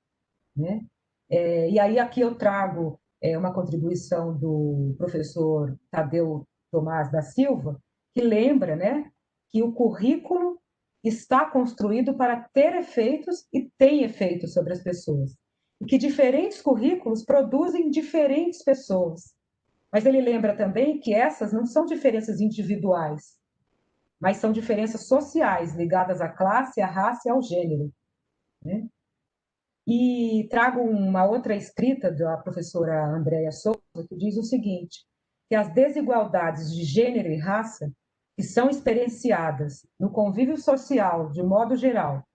né? E aí aqui eu trago uma contribuição do professor Tadeu Tomás da Silva, que lembra, né, que o currículo está construído para ter efeitos e tem efeitos sobre as pessoas. E que diferentes currículos produzem diferentes pessoas. Mas ele lembra também que essas não são diferenças individuais, mas são diferenças sociais ligadas à classe, à raça e ao gênero. Né? E trago uma outra escrita da professora Andréa Souza, que diz o seguinte, que as desigualdades de gênero e raça, que são experienciadas no convívio social de modo geral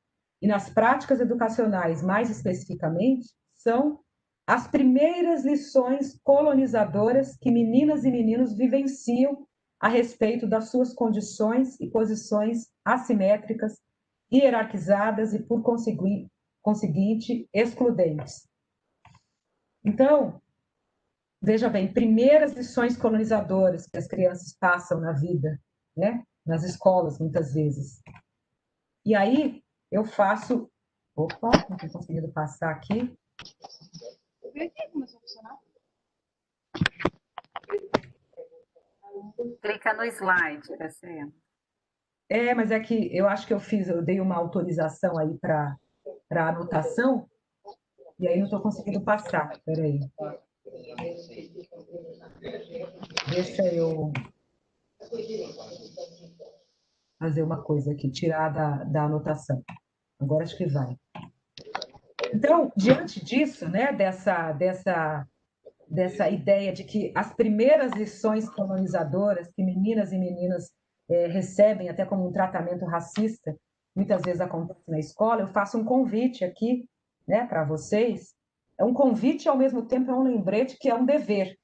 e nas práticas educacionais mais especificamente, são as primeiras lições colonizadoras que meninas e meninos vivenciam a respeito das suas condições e posições assimétricas, hierarquizadas e, por conseguinte, excludentes. Então, veja bem, primeiras lições colonizadoras que as crianças passam na vida, né? Nas escolas, muitas vezes. E aí, eu faço... Opa, não estou conseguindo passar aqui. Clica no slide, Graciela. Mas é que eu acho que eu dei uma autorização aí para anotação, e aí não estou conseguindo passar. Espera aí. Deixa eu fazer uma coisa aqui, tirar da anotação. Agora acho que vai. Então, diante disso, né, dessa ideia de que as primeiras lições colonizadoras que meninas e meninas recebem até como um tratamento racista, muitas vezes acontece na escola, eu faço um convite aqui, né, para vocês. É um convite e, ao mesmo tempo, é um lembrete que é um dever,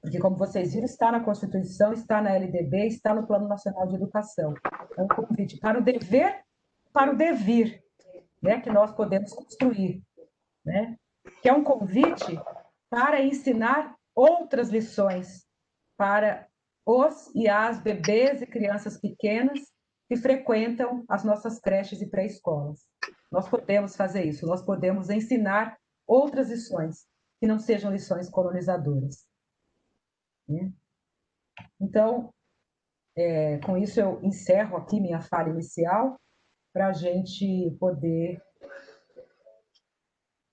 porque, como vocês viram, está na Constituição, está na LDB, está no Plano Nacional de Educação. É um convite para o dever, para o devir, né, que nós podemos construir, né? Que é um convite para ensinar outras lições para os e as bebês e crianças pequenas que frequentam as nossas creches e pré-escolas. Nós podemos fazer isso, nós podemos ensinar outras lições que não sejam lições colonizadoras. Né? Então, com isso eu encerro aqui minha fala inicial para a gente poder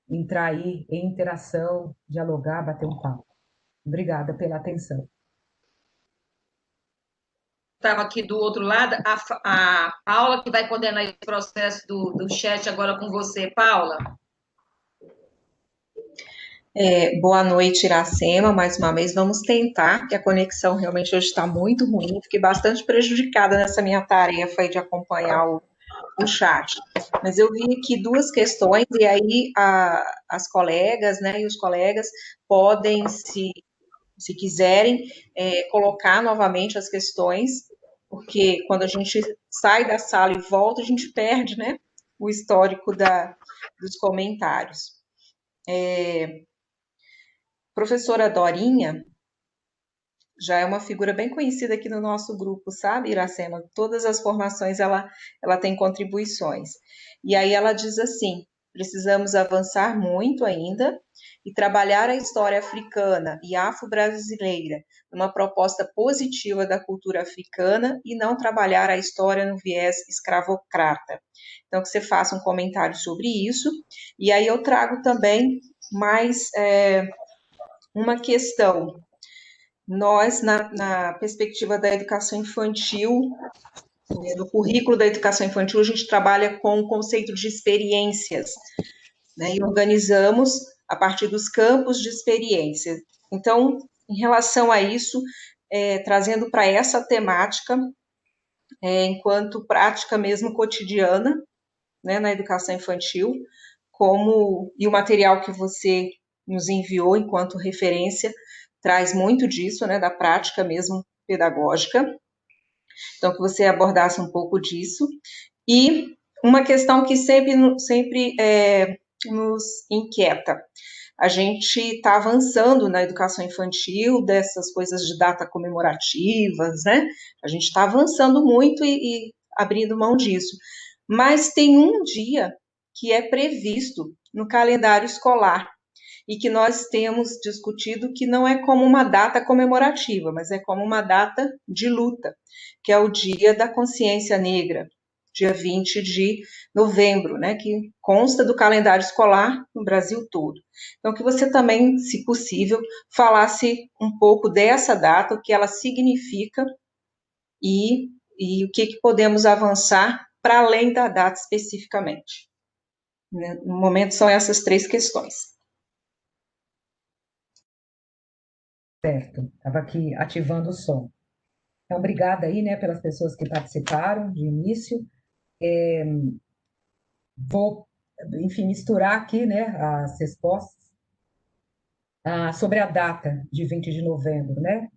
entrar aí em interação, dialogar, bater um papo. Obrigada pela atenção. Estava aqui do outro lado, a Paula, que vai coordenar esse processo do chat agora com você. Paula. Boa noite, Iracema. Mais uma vez, vamos tentar, que a conexão realmente hoje está muito ruim. Fiquei bastante prejudicada nessa minha tarefa de acompanhar o chat. Mas eu vi aqui duas questões, e aí as colegas, né, e os colegas podem, se quiserem, colocar novamente as questões, porque quando a gente sai da sala e volta, a gente perde, né, o histórico dos comentários. Professora Dorinha, já é uma figura bem conhecida aqui no nosso grupo, sabe, Iracema? Todas as formações ela tem contribuições. E aí ela diz assim: precisamos avançar muito ainda e trabalhar a história africana e afro-brasileira numa proposta positiva da cultura africana e não trabalhar a história no viés escravocrata. Então, que você faça um comentário sobre isso. E aí eu trago também mais uma questão. Nós, na perspectiva da educação infantil, no currículo da educação infantil, a gente trabalha com o conceito de experiências, né, e organizamos a partir dos campos de experiência. Então, em relação a isso, trazendo para essa temática, enquanto prática mesmo cotidiana, né, na educação infantil, e o material que você nos enviou enquanto referência traz muito disso, né, da prática mesmo pedagógica. Então, que você abordasse um pouco disso. E uma questão que sempre nos inquieta. A gente está avançando na educação infantil, dessas coisas de data comemorativas, né? A gente está avançando muito e abrindo mão disso. Mas tem um dia que é previsto no calendário escolar e que nós temos discutido que não é como uma data comemorativa, mas é como uma data de luta, que é o Dia da Consciência Negra, dia 20 de novembro, né, que consta do calendário escolar no Brasil todo. Então, que você também, se possível, falasse um pouco dessa data, o que ela significa e o que podemos avançar para além da data especificamente. No momento, são essas 3 questões. Certo, estava aqui ativando o som. Então, obrigada aí, né, pelas pessoas que participaram de início. Vou, enfim, misturar aqui, né, as respostas sobre a data de 20 de novembro, né?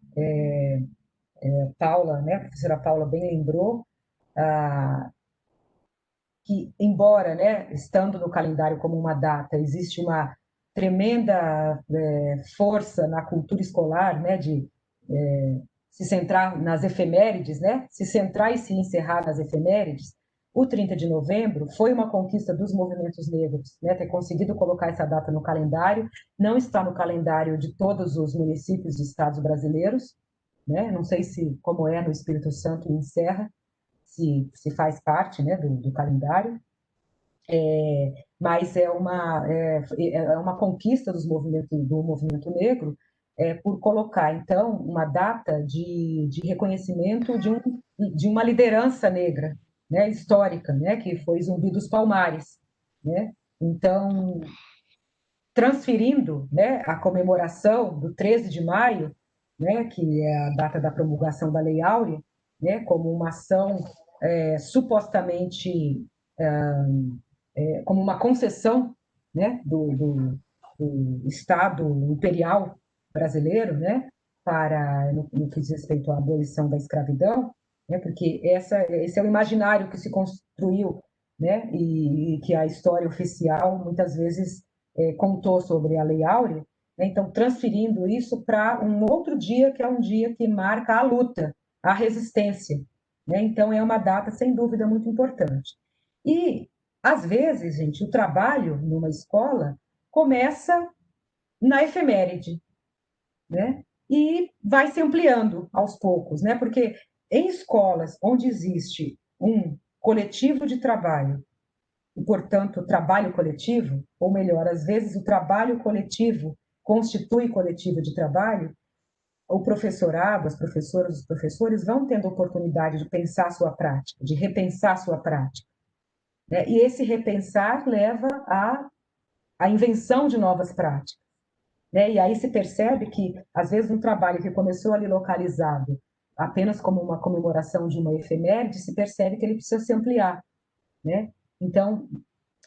Paula, né, a professora Paula bem lembrou que, embora, né, estando no calendário como uma data, existe uma tremenda força na cultura escolar, né, de se centrar nas efemérides, né, se centrar e se encerrar nas efemérides. O 30 de novembro foi uma conquista dos movimentos negros, né, ter conseguido colocar essa data no calendário. Não está no calendário de todos os municípios e estados brasileiros, né, não sei se como é no Espírito Santo e em Serra, se faz parte, né, do calendário, mas é uma conquista do movimento negro, por colocar, então, uma data de reconhecimento de uma liderança negra, né, histórica, né, que foi Zumbi dos Palmares, né? Então, transferindo, né, a comemoração do 13 de maio, né, que é a data da promulgação da Lei Áurea, né, como uma ação supostamente como uma concessão, né, do Estado imperial brasileiro, né, no que diz respeito à abolição da escravidão, né, porque esse é o imaginário que se construiu, né, e que a história oficial muitas vezes contou sobre a Lei Áurea, né, então transferindo isso para um outro dia, que é um dia que marca a luta, a resistência, né, então é uma data sem dúvida muito importante. E às vezes, gente, o trabalho numa escola começa na efeméride, né? E vai se ampliando aos poucos, né? Porque em escolas onde existe um coletivo de trabalho, e, portanto, trabalho coletivo, ou melhor, às vezes o trabalho coletivo constitui coletivo de trabalho, o professorado, as professoras, os professores vão tendo oportunidade de pensar a sua prática, de repensar a sua prática, né? E esse repensar leva à invenção de novas práticas, né? E aí se percebe que, às vezes, um trabalho que começou ali localizado apenas como uma comemoração de uma efeméride, se percebe que ele precisa se ampliar, né? Então,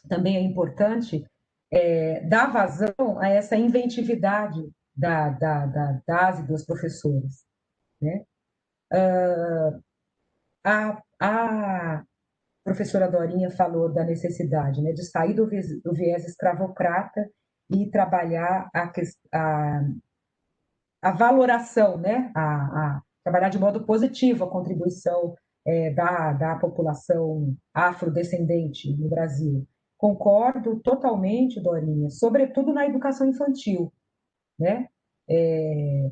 também é importante dar vazão a essa inventividade das e dos professores, né? A professora Dorinha falou da necessidade, né, de sair do viés escravocrata e trabalhar a valoração, né? A trabalhar de modo positivo a contribuição da população afrodescendente no Brasil. Concordo totalmente, Dorinha, sobretudo na educação infantil, né? É,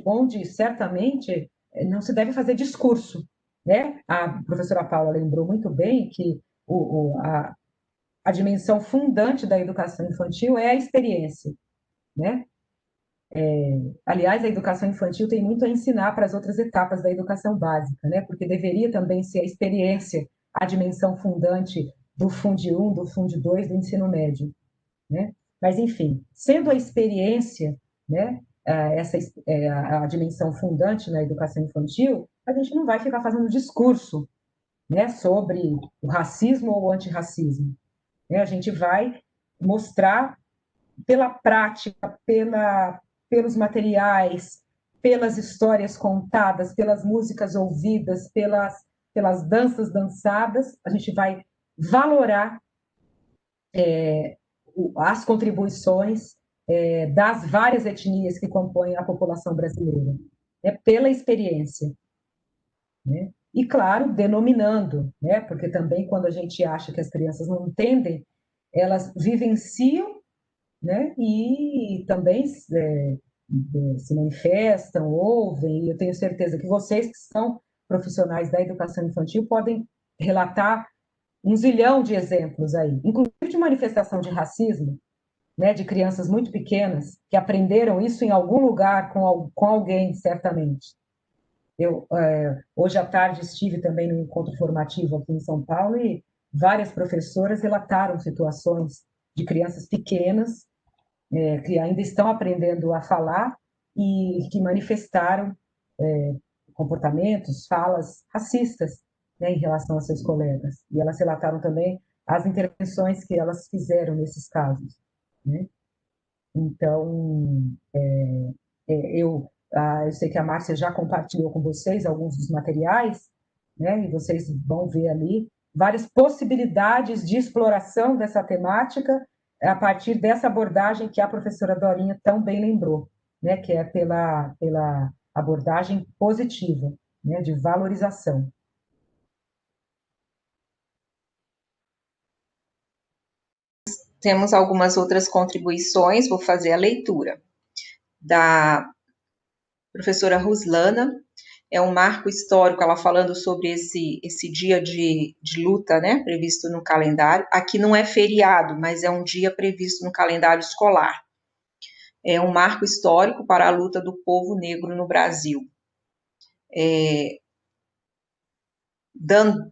onde certamente não se deve fazer discurso, né? A professora Paula lembrou muito bem que a dimensão fundante da educação infantil é a experiência, né? Aliás, a educação infantil tem muito a ensinar para as outras etapas da educação básica, né? Porque deveria também ser a experiência a dimensão fundante do Fundo 1, do Fundo 2, do ensino médio, né? Mas, enfim, sendo a experiência, né, a dimensão fundante na educação infantil, a gente não vai ficar fazendo discurso, né, sobre o racismo ou o antirracismo, né? A gente vai mostrar pela prática, pelos materiais, pelas histórias contadas, pelas músicas ouvidas, pelas danças dançadas, a gente vai valorar as contribuições das várias etnias que compõem a população brasileira, né, pela experiência, né? E, claro, denominando, né, porque também quando a gente acha que as crianças não entendem, elas vivenciam, né, e também se manifestam, ouvem, e eu tenho certeza que vocês que são profissionais da educação infantil podem relatar um zilhão de exemplos aí, inclusive de manifestação de racismo, né, de crianças muito pequenas que aprenderam isso em algum lugar com alguém, certamente. Eu, hoje à tarde, estive também no encontro formativo aqui em São Paulo e várias professoras relataram situações de crianças pequenas que ainda estão aprendendo a falar e que manifestaram comportamentos, falas racistas, né, em relação a seus colegas. E elas relataram também as intervenções que elas fizeram nesses casos, né? Então, eu sei que a Márcia já compartilhou com vocês alguns dos materiais, né? E vocês vão ver ali várias possibilidades de exploração dessa temática a partir dessa abordagem que a professora Dorinha tão bem lembrou, né? Que é pela abordagem positiva, né? De valorização. Temos algumas outras contribuições, vou fazer a leitura. Da professora Ruslana, é um marco histórico, ela falando sobre esse dia de luta, né, previsto no calendário. Aqui não é feriado, mas é um dia previsto no calendário escolar. É um marco histórico para a luta do povo negro no Brasil.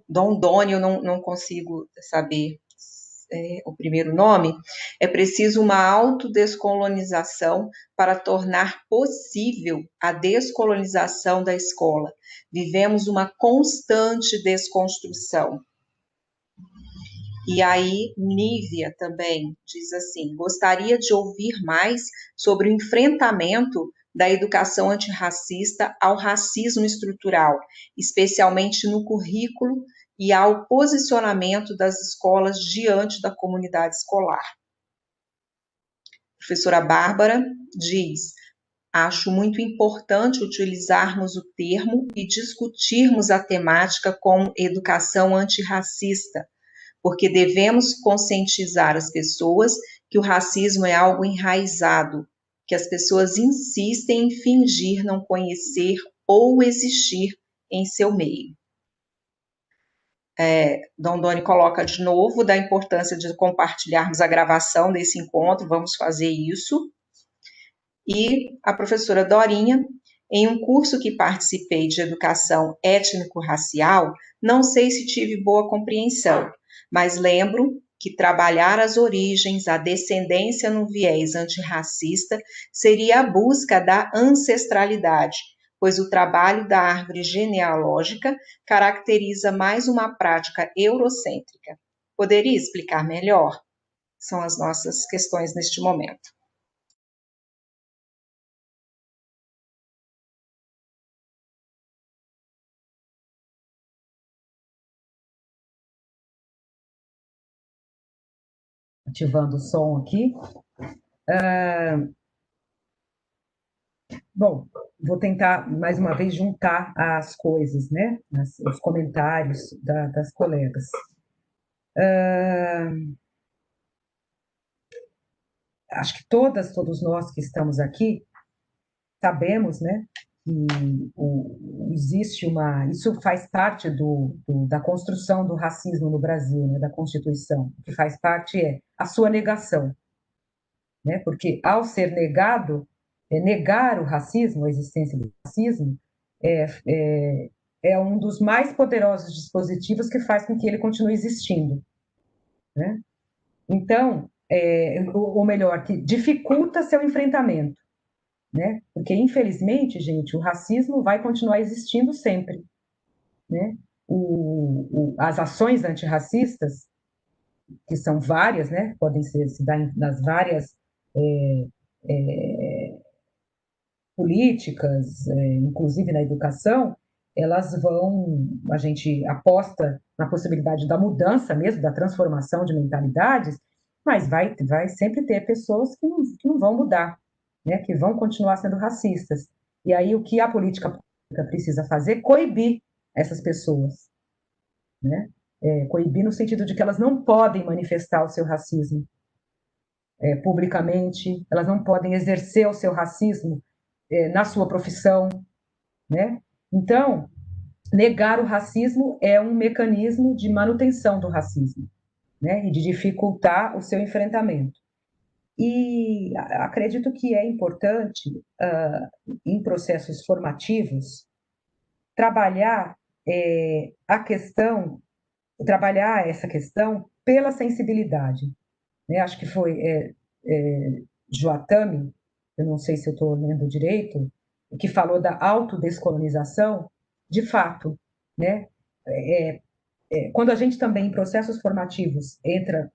Dondoni, eu não consigo saber o primeiro nome, é preciso uma autodescolonização para tornar possível a descolonização da escola. Vivemos uma constante desconstrução. E aí, Nívia também diz assim, gostaria de ouvir mais sobre o enfrentamento da educação antirracista ao racismo estrutural, especialmente no currículo e ao posicionamento das escolas diante da comunidade escolar. A professora Bárbara diz, acho muito importante utilizarmos o termo e discutirmos a temática como educação antirracista, porque devemos conscientizar as pessoas que o racismo é algo enraizado, que as pessoas insistem em fingir não conhecer ou existir em seu meio. Dondoni coloca de novo da importância de compartilharmos a gravação desse encontro, vamos fazer isso. E a professora Dorinha, em um curso que participei de educação étnico-racial, não sei se tive boa compreensão, mas lembro que trabalhar as origens, a descendência no viés antirracista seria a busca da ancestralidade, pois o trabalho da árvore genealógica caracteriza mais uma prática eurocêntrica. Poderia explicar melhor? São as nossas questões neste momento. Ativando o som aqui. Bom, vou tentar mais uma vez juntar as coisas, né? Os comentários das colegas. Acho que todos nós que estamos aqui sabemos, né, que existe isso faz parte da construção do racismo no Brasil, né, da Constituição. O que faz parte é a sua negação, né, porque ao ser negado, negar o racismo, a existência do racismo, é, é, é um dos mais poderosos dispositivos que faz com que ele continue existindo, né? Então, ou melhor, que dificulta seu enfrentamento, né? Porque, infelizmente, gente, o racismo vai continuar existindo sempre, né? As ações antirracistas, que são várias, né? Podem se dar nas várias é, é, políticas, inclusive na educação, a gente aposta na possibilidade da mudança mesmo, da transformação de mentalidades, mas vai sempre ter pessoas que não vão mudar, né, que vão continuar sendo racistas. E aí o que a política pública precisa fazer? Coibir essas pessoas, né? Coibir no sentido de que elas não podem manifestar o seu racismo publicamente, elas não podem exercer o seu racismo na sua profissão, né? Então, negar o racismo é um mecanismo de manutenção do racismo, né? E de dificultar o seu enfrentamento. E acredito que é importante, em processos formativos, trabalhar trabalhar essa questão pela sensibilidade, né? Acho que foi Joatami, eu não sei se eu estou lendo direito, que falou da autodescolonização. De fato, né? Quando a gente também, em processos formativos, entra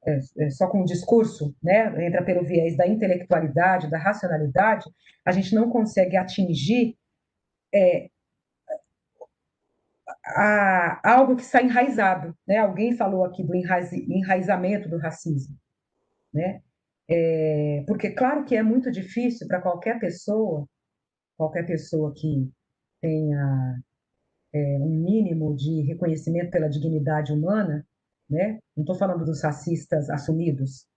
só com o discurso, né? Entra pelo viés da intelectualidade, da racionalidade, a gente não consegue atingir algo que está enraizado, né? Alguém falou aqui do enraizamento do racismo, né? Porque claro que é muito difícil para qualquer pessoa que tenha um mínimo de reconhecimento pela dignidade humana, né? Não estou falando dos racistas assumidos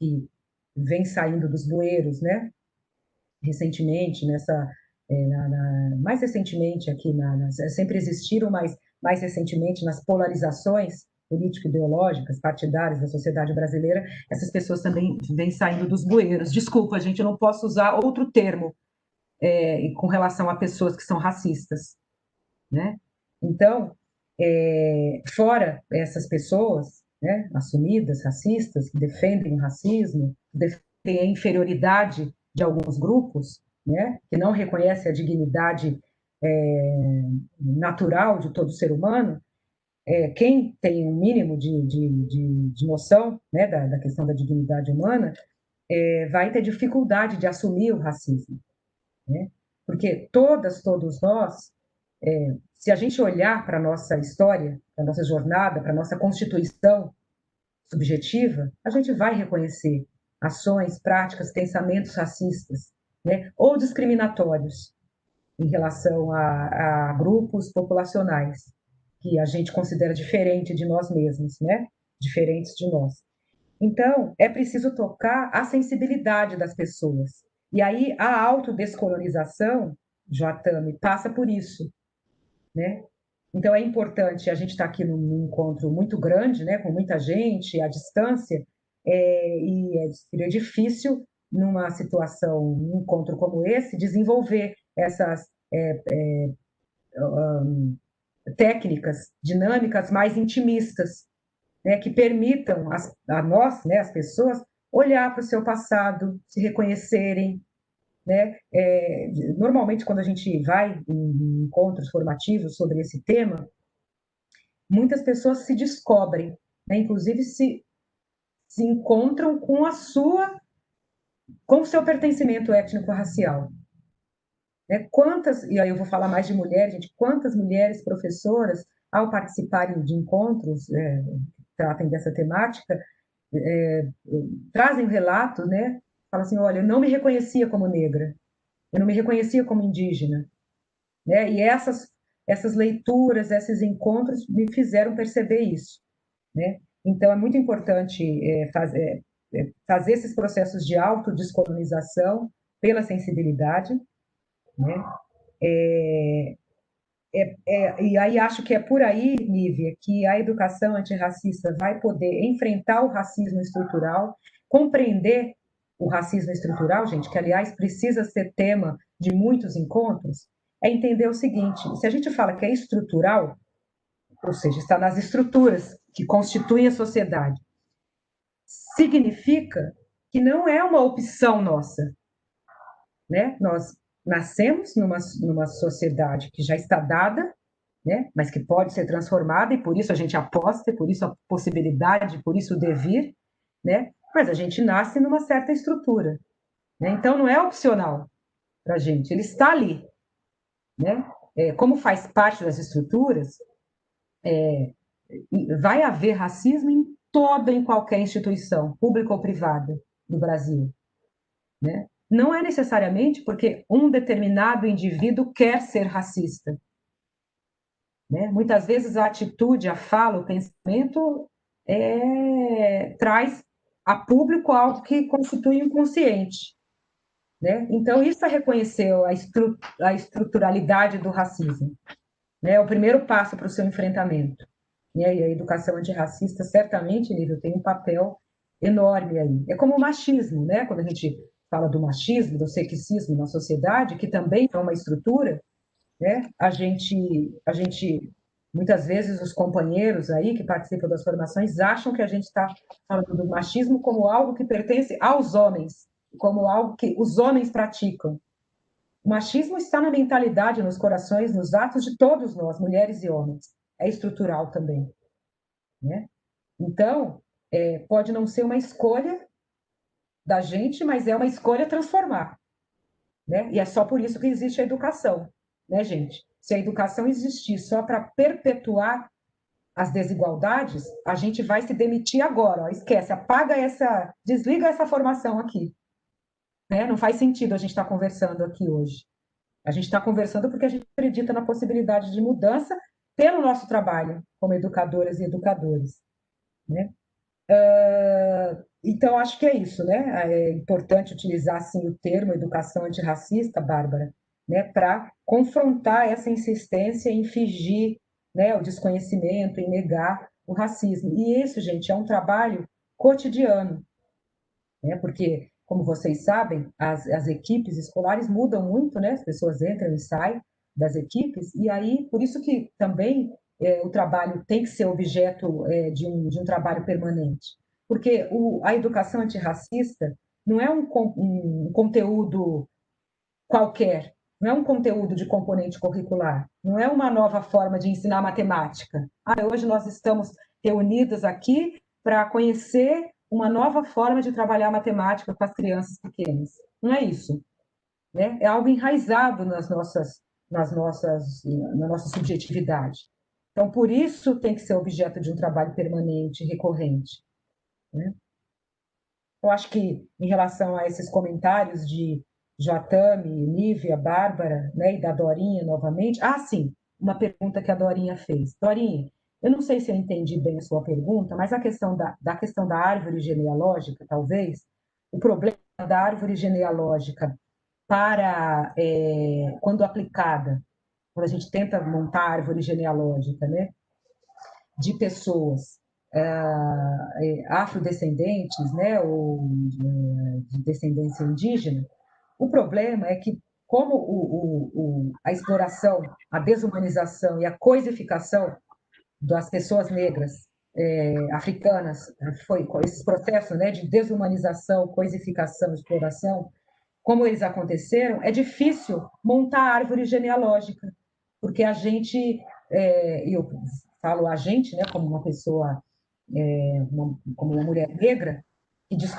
que vêm saindo dos bueiros, né? Recentemente, mais recentemente aqui, sempre existiram, mas mais recentemente nas polarizações político-ideológicas, partidárias da sociedade brasileira, essas pessoas também vêm saindo dos bueiros. Desculpa, gente, eu não posso usar outro termo com relação a pessoas que são racistas, né? Então, fora essas pessoas, né, assumidas, racistas, que defendem o racismo, que defendem a inferioridade de alguns grupos, né, que não reconhecem a dignidade natural de todo ser humano, quem tem um mínimo de noção, né, da questão da dignidade humana, vai ter dificuldade de assumir o racismo, né? Porque todos nós, se a gente olhar para a nossa história, para a nossa jornada, para a nossa constituição subjetiva, a gente vai reconhecer ações, práticas, pensamentos racistas, né, ou discriminatórios em relação a grupos populacionais que a gente considera diferente de nós mesmos, né, diferentes de nós. Então, é preciso tocar a sensibilidade das pessoas. E aí a autodescolonização, Joatami, passa por isso, né? Então é importante, a gente está aqui num encontro muito grande, né, com muita gente, à distância, seria difícil, numa situação, num encontro como esse, desenvolver essas técnicas, dinâmicas mais intimistas, né, que permitam a nós, né, as pessoas, olhar para o seu passado, se reconhecerem, né? Normalmente, quando a gente vai em encontros formativos sobre esse tema, muitas pessoas se descobrem, né? Inclusive se encontram com o seu pertencimento étnico-racial. Né? E aí eu vou falar mais de mulheres, gente, quantas mulheres professoras, ao participarem de encontros que tratem dessa temática, trazem relatos, né? Falam assim, olha, eu não me reconhecia como negra, eu não me reconhecia como indígena, né? E essas leituras, esses encontros me fizeram perceber isso, né? Então, é muito importante fazer esses processos de autodescolonização pela sensibilidade, né? E aí acho que é por aí, Nívia, que a educação antirracista vai poder enfrentar o racismo estrutural, compreender o racismo estrutural, gente, que, aliás, precisa ser tema de muitos encontros, é entender o seguinte: se a gente fala que é estrutural, ou seja, está nas estruturas que constituem a sociedade, significa que não é uma opção nossa, né? Nós nascemos numa sociedade que já está dada, né? Mas que pode ser transformada, e por isso a gente aposta, e por isso a possibilidade, por isso o devir, né? Mas a gente nasce numa certa estrutura, né? Então não é opcional para a gente, ele está ali, né? Como faz parte das estruturas, vai haver racismo em qualquer instituição, pública ou privada, do Brasil, né? Não é necessariamente porque um determinado indivíduo quer ser racista, né? Muitas vezes a atitude, a fala, o pensamento traz a público algo que constitui inconsciente, né? Então, isso é reconhecer a estruturalidade do racismo, né? É o primeiro passo para o seu enfrentamento. E a educação antirracista, certamente, Nível, tem um papel enorme aí. É como o machismo, né? Quando a gente fala do machismo, do sexismo na sociedade, que também é uma estrutura, né? Muitas vezes, os companheiros aí que participam das formações acham que a gente está falando do machismo como algo que pertence aos homens, como algo que os homens praticam. O machismo está na mentalidade, nos corações, nos atos de todos nós, mulheres e homens. É estrutural também, né? Então, pode não ser uma escolha da gente, mas é uma escolha transformar, né? E é só por isso que existe a educação, né, gente? Se a educação existir só para perpetuar as desigualdades, a gente vai se demitir agora, ó, esquece, desliga essa formação aqui, né? Não faz sentido a gente estar conversando aqui hoje. A gente está conversando porque a gente acredita na possibilidade de mudança pelo nosso trabalho como educadoras e educadores, né? Então, acho que é isso, né? É importante utilizar, assim, o termo educação antirracista, Bárbara, né? Para confrontar essa insistência em fingir, né, o desconhecimento, em negar o racismo. E isso, gente, é um trabalho cotidiano, né? Porque, como vocês sabem, as equipes escolares mudam muito, né? As pessoas entram e saem das equipes, e aí, por isso que também o trabalho tem que ser objeto de um trabalho permanente. Porque a educação antirracista não é um conteúdo qualquer, não é um conteúdo de componente curricular, não é uma nova forma de ensinar matemática. Hoje nós estamos reunidos aqui para conhecer uma nova forma de trabalhar matemática com as crianças pequenas. Não é isso, né? É algo enraizado na nossa subjetividade. Então, por isso tem que ser objeto de um trabalho permanente, recorrente, né? Eu acho que, em relação a esses comentários de Jatami, Nívia, Bárbara, né, e da Dorinha novamente. Sim, uma pergunta que a Dorinha fez. Dorinha, eu não sei se eu entendi bem a sua pergunta, mas a questão questão da árvore genealógica, talvez, o problema da árvore genealógica quando aplicada, quando a gente tenta montar a árvore genealógica, né, de pessoas afrodescendentes, né, ou de descendência indígena, o problema é que, como a exploração, a desumanização e a coisificação das pessoas negras africanas, esses processos, né, de desumanização, coisificação, exploração, como eles aconteceram, é difícil montar a árvore genealógica, porque a gente, eu falo a gente, né, como uma pessoa, como uma mulher negra, que diz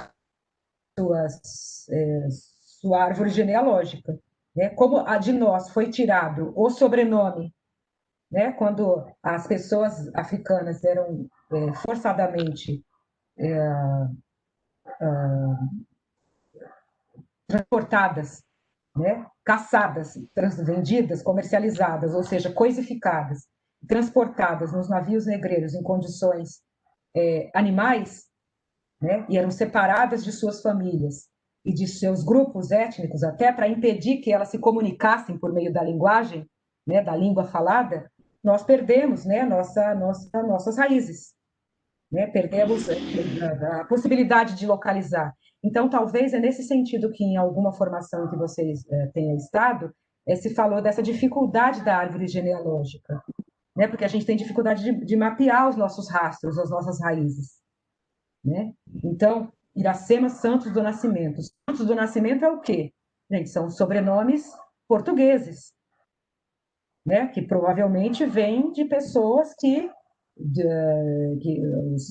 sua árvore genealógica, né? Como a de nós foi tirado o sobrenome, né? Quando as pessoas africanas eram forçadamente transportadas, né, caçadas, vendidas, comercializadas, ou seja, coisificadas, transportadas nos navios negreiros em condições animais, né, e eram separadas de suas famílias e de seus grupos étnicos, até para impedir que elas se comunicassem por meio da linguagem, né, da língua falada, nós perdemos, né, nossas raízes, né, perdemos a possibilidade de localizar. Então, talvez é nesse sentido que, em alguma formação que vocês tenham estado, se falou dessa dificuldade da árvore genealógica, né, porque a gente tem dificuldade de mapear os nossos rastros, as nossas raízes, né? Então, Iracema Santos do Nascimento. Santos do Nascimento é o quê? Gente, são sobrenomes portugueses, né? Que provavelmente vêm de pessoas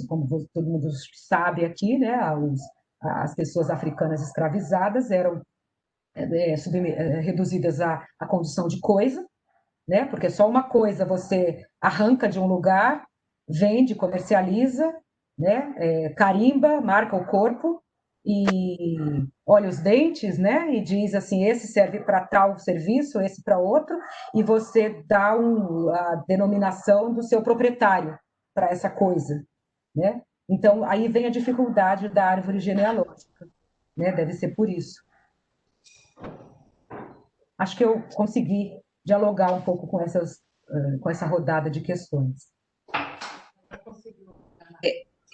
como todo mundo sabe aqui, né? As pessoas africanas escravizadas eram reduzidas à condição de coisa, né? Porque só uma coisa você arranca de um lugar, vende, comercializa, né? Carimba, marca o corpo e olha os dentes, né? E diz assim, esse serve para tal serviço, esse para outro, e você dá a denominação do seu proprietário para essa coisa, né? Então aí vem a dificuldade da árvore genealógica, né? Deve ser por isso. Acho que eu consegui dialogar um pouco com essa rodada de questões.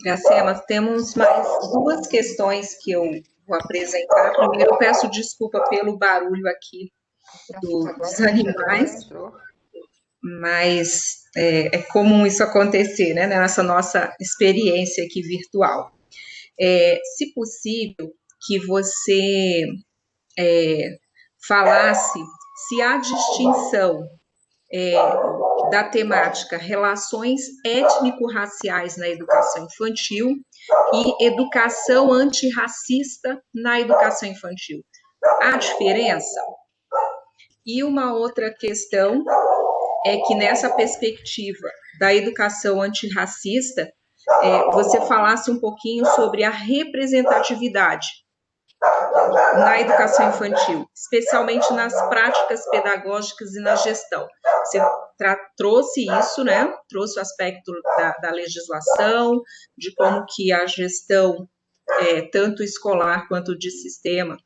Iracema, temos mais duas questões que eu vou apresentar. Primeiro, eu peço desculpa pelo barulho aqui dos animais, mas é comum isso acontecer, né, nessa nossa experiência aqui virtual. Se possível, que você falasse se há distinção da temática relações étnico-raciais na educação infantil e educação antirracista na educação infantil. Há diferença? E uma outra questão é que nessa perspectiva da educação antirracista, você falasse um pouquinho sobre a representatividade na educação infantil, especialmente nas práticas pedagógicas e na gestão. Você trouxe isso, né? Trouxe o aspecto da legislação, de como que a gestão, tanto escolar quanto de sistema,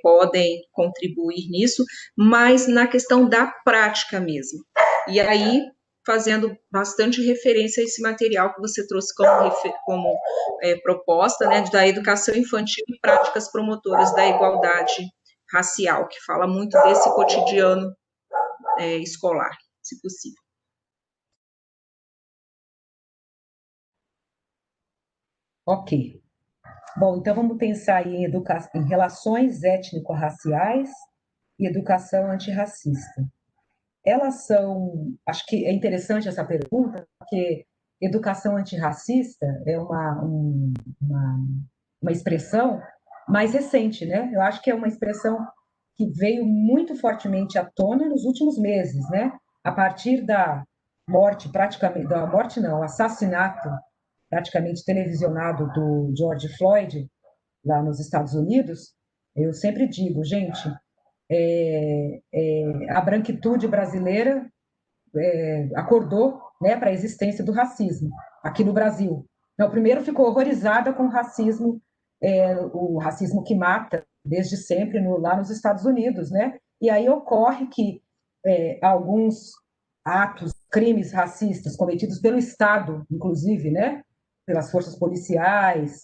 podem contribuir nisso, mas na questão da prática mesmo. E aí, fazendo bastante referência a esse material que você trouxe como proposta, né, da educação infantil e práticas promotoras da igualdade racial, que fala muito desse cotidiano escolar, se possível. Ok. Bom, então vamos pensar em relações étnico-raciais e educação antirracista. Elas são, acho que é interessante essa pergunta, porque educação antirracista é uma expressão mais recente, né? Eu acho que é uma expressão que veio muito fortemente à tona nos últimos meses, né? A partir da morte, assassinato praticamente televisionado do George Floyd, lá nos Estados Unidos, eu sempre digo, gente, a branquitude brasileira acordou, né, para a existência do racismo aqui no Brasil. Então, primeiro ficou horrorizada com o racismo que mata desde sempre lá nos Estados Unidos, né? E aí ocorre que alguns atos, crimes racistas cometidos pelo Estado, inclusive, né, pelas forças policiais,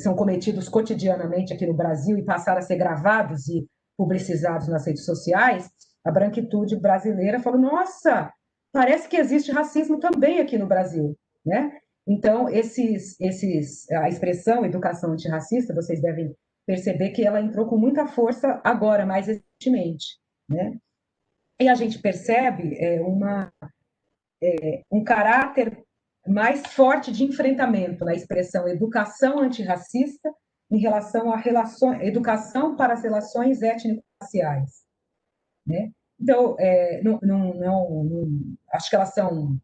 são cometidos cotidianamente aqui no Brasil e passaram a ser gravados e publicizados nas redes sociais. A branquitude brasileira falou: nossa, parece que existe racismo também aqui no Brasil, né? Então, a expressão educação antirracista, vocês devem perceber que ela entrou com muita força agora, mais recentemente, né? E a gente percebe um caráter mais forte de enfrentamento na expressão educação antirracista em relação à educação para as relações étnico-raciais, né? Então, acho que elas são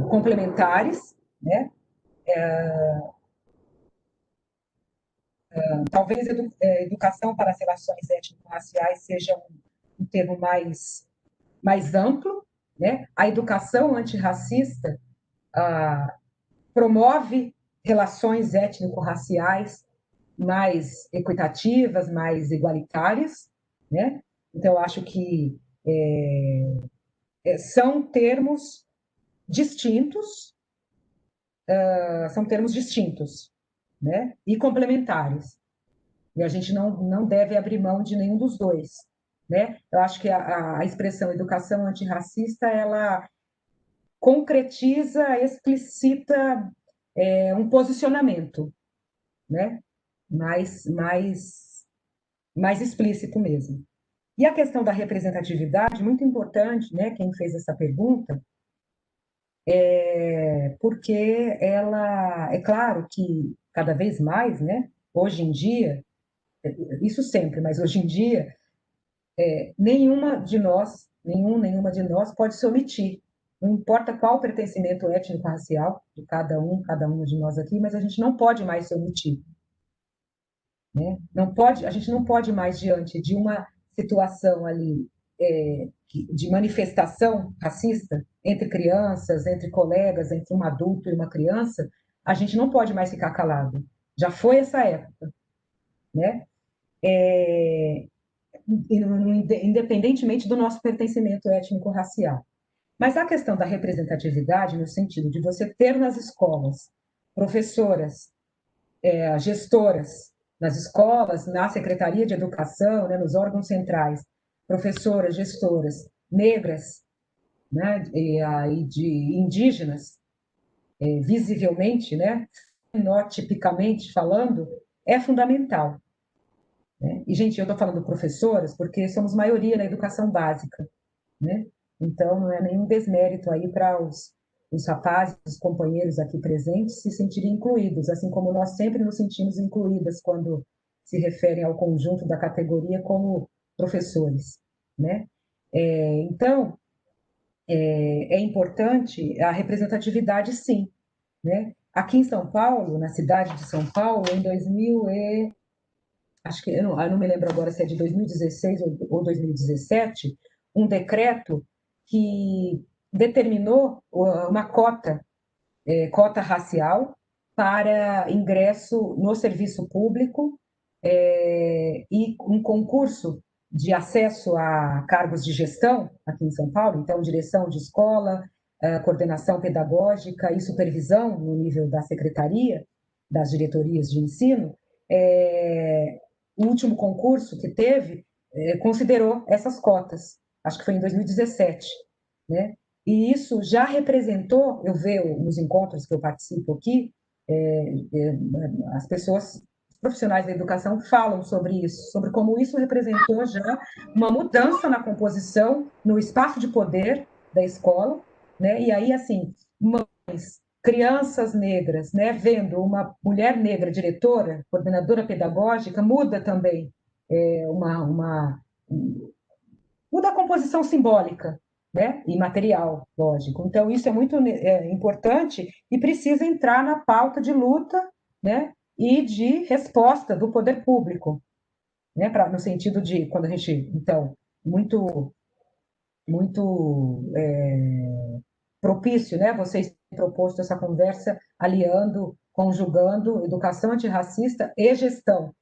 complementares, né? talvez educação para as relações étnico-raciais seja um termo mais amplo, né? A educação antirracista promove relações étnico-raciais mais equitativas, mais igualitárias, né? Então, eu acho que são termos distintos, né? E complementares. E a gente não deve abrir mão de nenhum dos dois, né? Eu acho que a expressão educação antirracista, ela concretiza, explicita um posicionamento, né? Mais explícito mesmo. E a questão da representatividade, muito importante, né? Quem fez essa pergunta, porque ela, é claro que cada vez mais, né? Hoje em dia, isso sempre, mas hoje em dia, nenhuma de nós pode se omitir. Não importa qual o pertencimento étnico-racial de cada uma de nós aqui, mas a gente não pode mais se omitir, né? A gente não pode mais, diante de uma situação ali de manifestação racista entre crianças, entre colegas, entre um adulto e uma criança, a gente não pode mais ficar calado. Já foi essa época, né? Independentemente do nosso pertencimento étnico-racial. Mas a questão da representatividade, no sentido de você ter nas escolas professoras, gestoras, nas escolas, na Secretaria de Educação, né, nos órgãos centrais, professoras, gestoras, negras, né, e de indígenas, visivelmente, né, fenotipicamente falando, é fundamental. Né? E, gente, eu estou falando professoras porque somos maioria na educação básica, né? Então, não é nenhum desmérito aí para os rapazes, os companheiros aqui presentes se sentirem incluídos, assim como nós sempre nos sentimos incluídas quando se referem ao conjunto da categoria como professores, né? Então, é importante a representatividade, sim, né? Aqui em São Paulo, na cidade de São Paulo, em 2000 acho que eu não me lembro agora se é de 2016 ou 2017, um decreto que determinou uma cota racial para ingresso no serviço público e um concurso de acesso a cargos de gestão aqui em São Paulo, então direção de escola, coordenação pedagógica e supervisão no nível da secretaria, das diretorias de ensino. O último concurso que teve considerou essas cotas, acho que foi em 2017, né? E isso já representou, eu vejo nos encontros que eu participo aqui, as pessoas, os profissionais da educação falam sobre isso, sobre como isso representou já uma mudança na composição, no espaço de poder da escola, né? E aí, assim, mães, crianças negras, né, vendo uma mulher negra diretora, coordenadora pedagógica, muda também muda a composição simbólica, né, e material, lógico. Então, isso é muito importante e precisa entrar na pauta de luta, né, e de resposta do poder público, né, no sentido de, quando a gente, então, muito propício, né, vocês têm proposto essa conversa aliando, conjugando educação antirracista e gestão,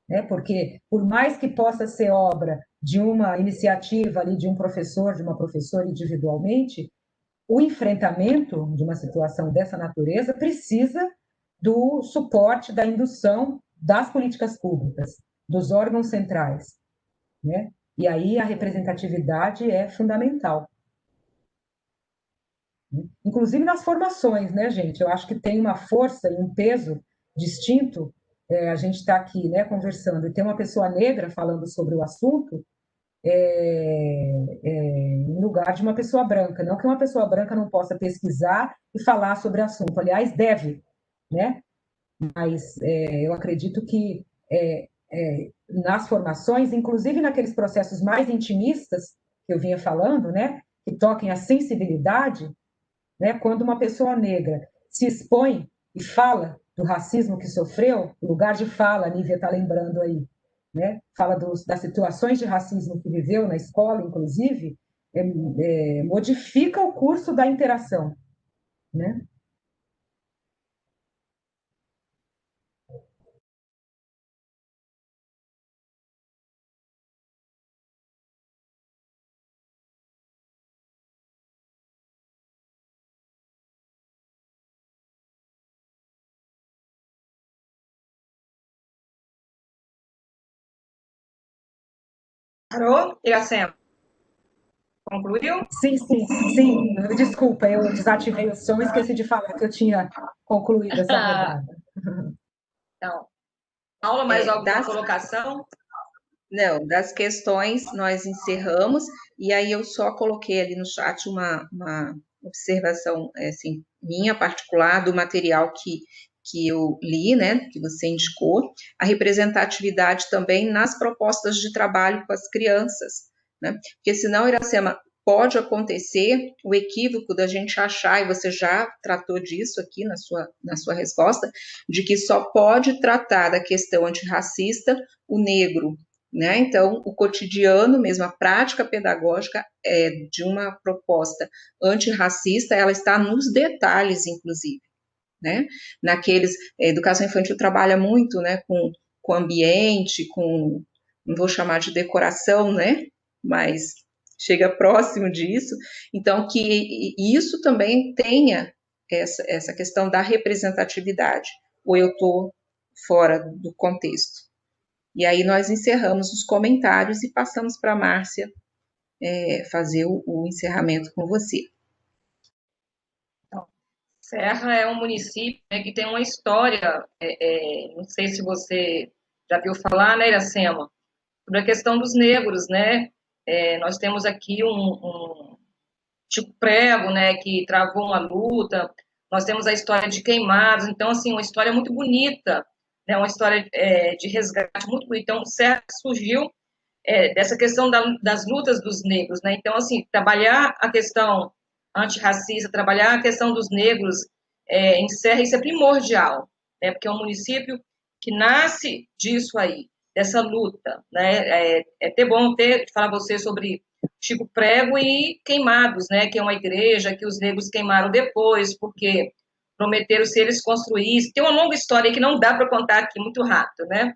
né? Porque, por mais que possa ser obra de uma iniciativa ali, de um professor, de uma professora individualmente, o enfrentamento de uma situação dessa natureza precisa do suporte, da indução das políticas públicas, dos órgãos centrais, né? E aí a representatividade é fundamental. Inclusive nas formações, né, gente? Eu acho que tem uma força e um peso distinto. A gente está aqui, né, conversando, e tem uma pessoa negra falando sobre o assunto em lugar de uma pessoa branca. Não que uma pessoa branca não possa pesquisar e falar sobre o assunto. Aliás, deve, né? Mas eu acredito que nas formações, inclusive naqueles processos mais intimistas que eu vinha falando, né, que toquem a sensibilidade, né, quando uma pessoa negra se expõe e fala do racismo que sofreu, o lugar de fala, a Nívia está lembrando aí, né? Fala das situações de racismo que viveu na escola, inclusive, modifica o curso da interação, né? Parou, Iracema? Concluiu? Sim. Desculpa, eu desativei o som e esqueci de falar que eu tinha concluído essa rodada. Então, Paula, mais alguma Das, colocação? não, das questões nós encerramos, e aí eu só coloquei ali no chat uma observação assim, minha particular do material que eu li, né, que você indicou, a representatividade também nas propostas de trabalho com as crianças, né, porque senão, Iracema, pode acontecer o equívoco da gente achar, e você já tratou disso aqui na sua resposta, de que só pode tratar da questão antirracista o negro, né? Então, o cotidiano mesmo, a prática pedagógica de uma proposta antirracista, ela está nos detalhes, inclusive, né? Naqueles, a educação infantil trabalha muito, né, com ambiente, não vou chamar de decoração, né, mas chega próximo disso, então que isso também tenha essa questão da representatividade, ou eu estou fora do contexto. E aí nós encerramos os comentários e passamos para a Márcia fazer o encerramento com você. Serra é um município, né, que tem uma história, não sei se você já viu falar, né, Iracema, sobre a questão dos negros, né? Nós temos aqui um Chico Prego, né, que travou uma luta, nós temos a história de Queimados, então, assim, uma história muito bonita, né, uma história de resgate muito bonita. Então, Serra surgiu dessa questão das lutas dos negros, né? Então, assim, trabalhar a questão antirracista, trabalhar a questão dos negros em Serra, isso é primordial, né? Porque é um município que nasce disso aí, dessa luta, né? É até bom falar você sobre Chico Prego e Queimados, né? Que é uma igreja que os negros queimaram depois, porque prometeram se eles construíssem. Tem uma longa história aí que não dá para contar aqui muito rápido, né?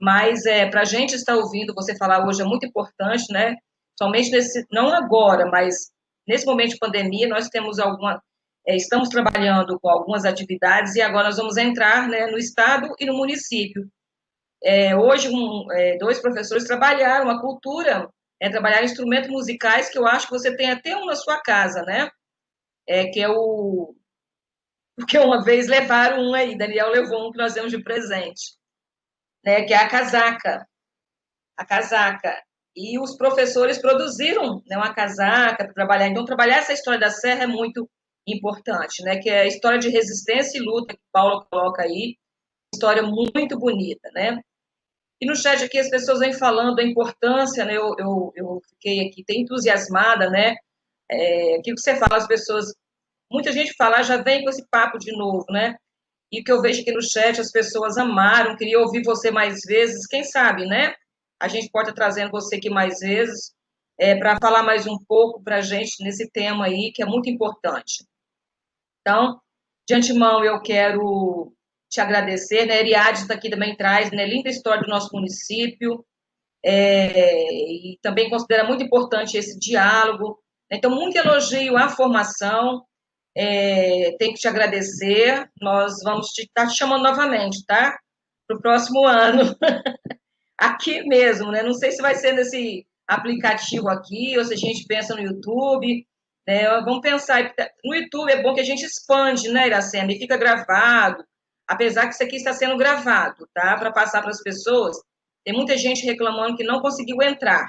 Mas para a gente estar ouvindo você falar hoje é muito importante, né? Somente não agora, mas nesse momento de pandemia, nós temos estamos trabalhando com algumas atividades e agora nós vamos entrar, né, no estado e no município. Hoje, dois professores trabalharam a cultura, trabalhar instrumentos musicais, que eu acho que você tem até um na sua casa, né? Que é o... Porque uma vez levaram um aí, Daniel levou um que nós demos de presente, né? Que é a casaca. A casaca. E os professores produziram, né, uma casaca para trabalhar. Então, trabalhar essa história da Serra é muito importante, né? Que é a história de resistência e luta que Paula coloca aí, história muito bonita, né? E no chat aqui as pessoas vêm falando da importância, né? Eu fiquei aqui até entusiasmada, né? Aquilo que você fala, as pessoas, muita gente fala, já vem com esse papo de novo, né? E o que eu vejo aqui no chat, as pessoas amaram, queria ouvir você mais vezes, quem sabe, né? A gente pode estar trazendo você aqui mais vezes, para falar mais um pouco para a gente nesse tema aí, que é muito importante. Então, de antemão, eu quero te agradecer, né? Eriades está aqui também traz, né? Linda história do nosso município, e também considera muito importante esse diálogo. Então, muito elogio à formação, tenho que te agradecer, nós vamos estar te chamando novamente, tá? Para o próximo ano, aqui mesmo, né? Não sei se vai ser nesse aplicativo aqui, ou se a gente pensa no YouTube, né? Vamos pensar, no YouTube é bom que a gente expande, né, Iracema, e fica gravado, apesar que isso aqui está sendo gravado, tá? Para passar para as pessoas. Tem muita gente reclamando que não conseguiu entrar,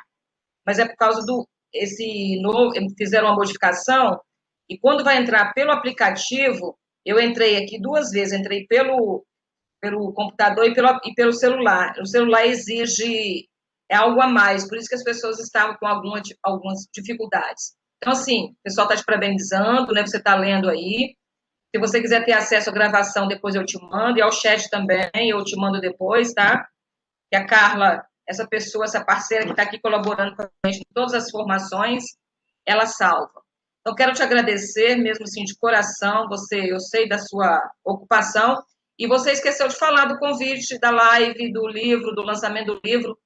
mas é por causa esse novo, fizeram uma modificação, e quando vai entrar pelo aplicativo, eu entrei aqui 2 vezes, entrei pelo computador e pelo celular. O celular exige algo a mais, por isso que as pessoas estavam com algumas dificuldades. Então, assim, o pessoal está te parabenizando, né? Você está lendo aí. Se você quiser ter acesso à gravação, depois eu te mando, e ao chat também, eu te mando depois, tá? Que a Carla, essa pessoa, essa parceira que está aqui colaborando com a gente em todas as formações, ela salva. Então, quero te agradecer, mesmo assim, de coração, eu sei da sua ocupação, e você esqueceu de falar do convite da live, do livro, do lançamento do livro.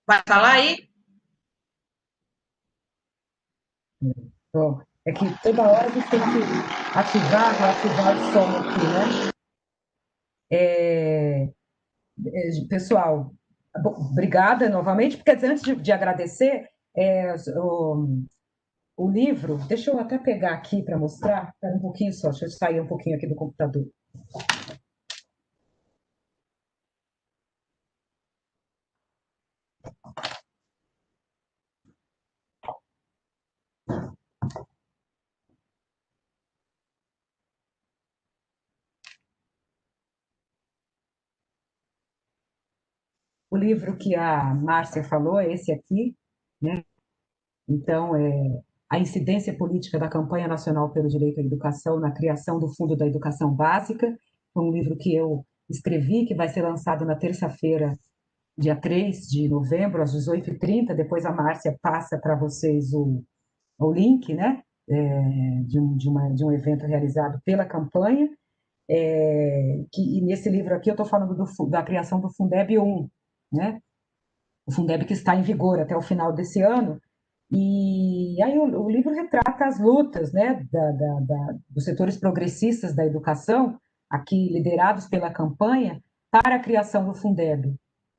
Vai falar aí? Bom, é que toda hora a gente tem que reativar o som aqui, né? Pessoal, obrigada novamente, porque antes de agradecer, o livro, deixa eu até pegar aqui para mostrar, espera um pouquinho só, deixa eu sair um pouquinho aqui do computador. O livro que a Márcia falou é esse aqui, né? Então, a incidência política da Campanha Nacional pelo Direito à Educação na criação do Fundo da Educação Básica. Foi um livro que eu escrevi, que vai ser lançado na terça-feira, dia 3 de novembro, às 18h30. Depois a Márcia passa para vocês o link, né? De um evento realizado pela campanha. E nesse livro aqui eu estou falando da criação do Fundeb 1, né? O Fundeb que está em vigor até o final desse ano. E aí o livro retrata as lutas, né, dos setores progressistas da educação, aqui liderados pela campanha, para a criação do Fundeb,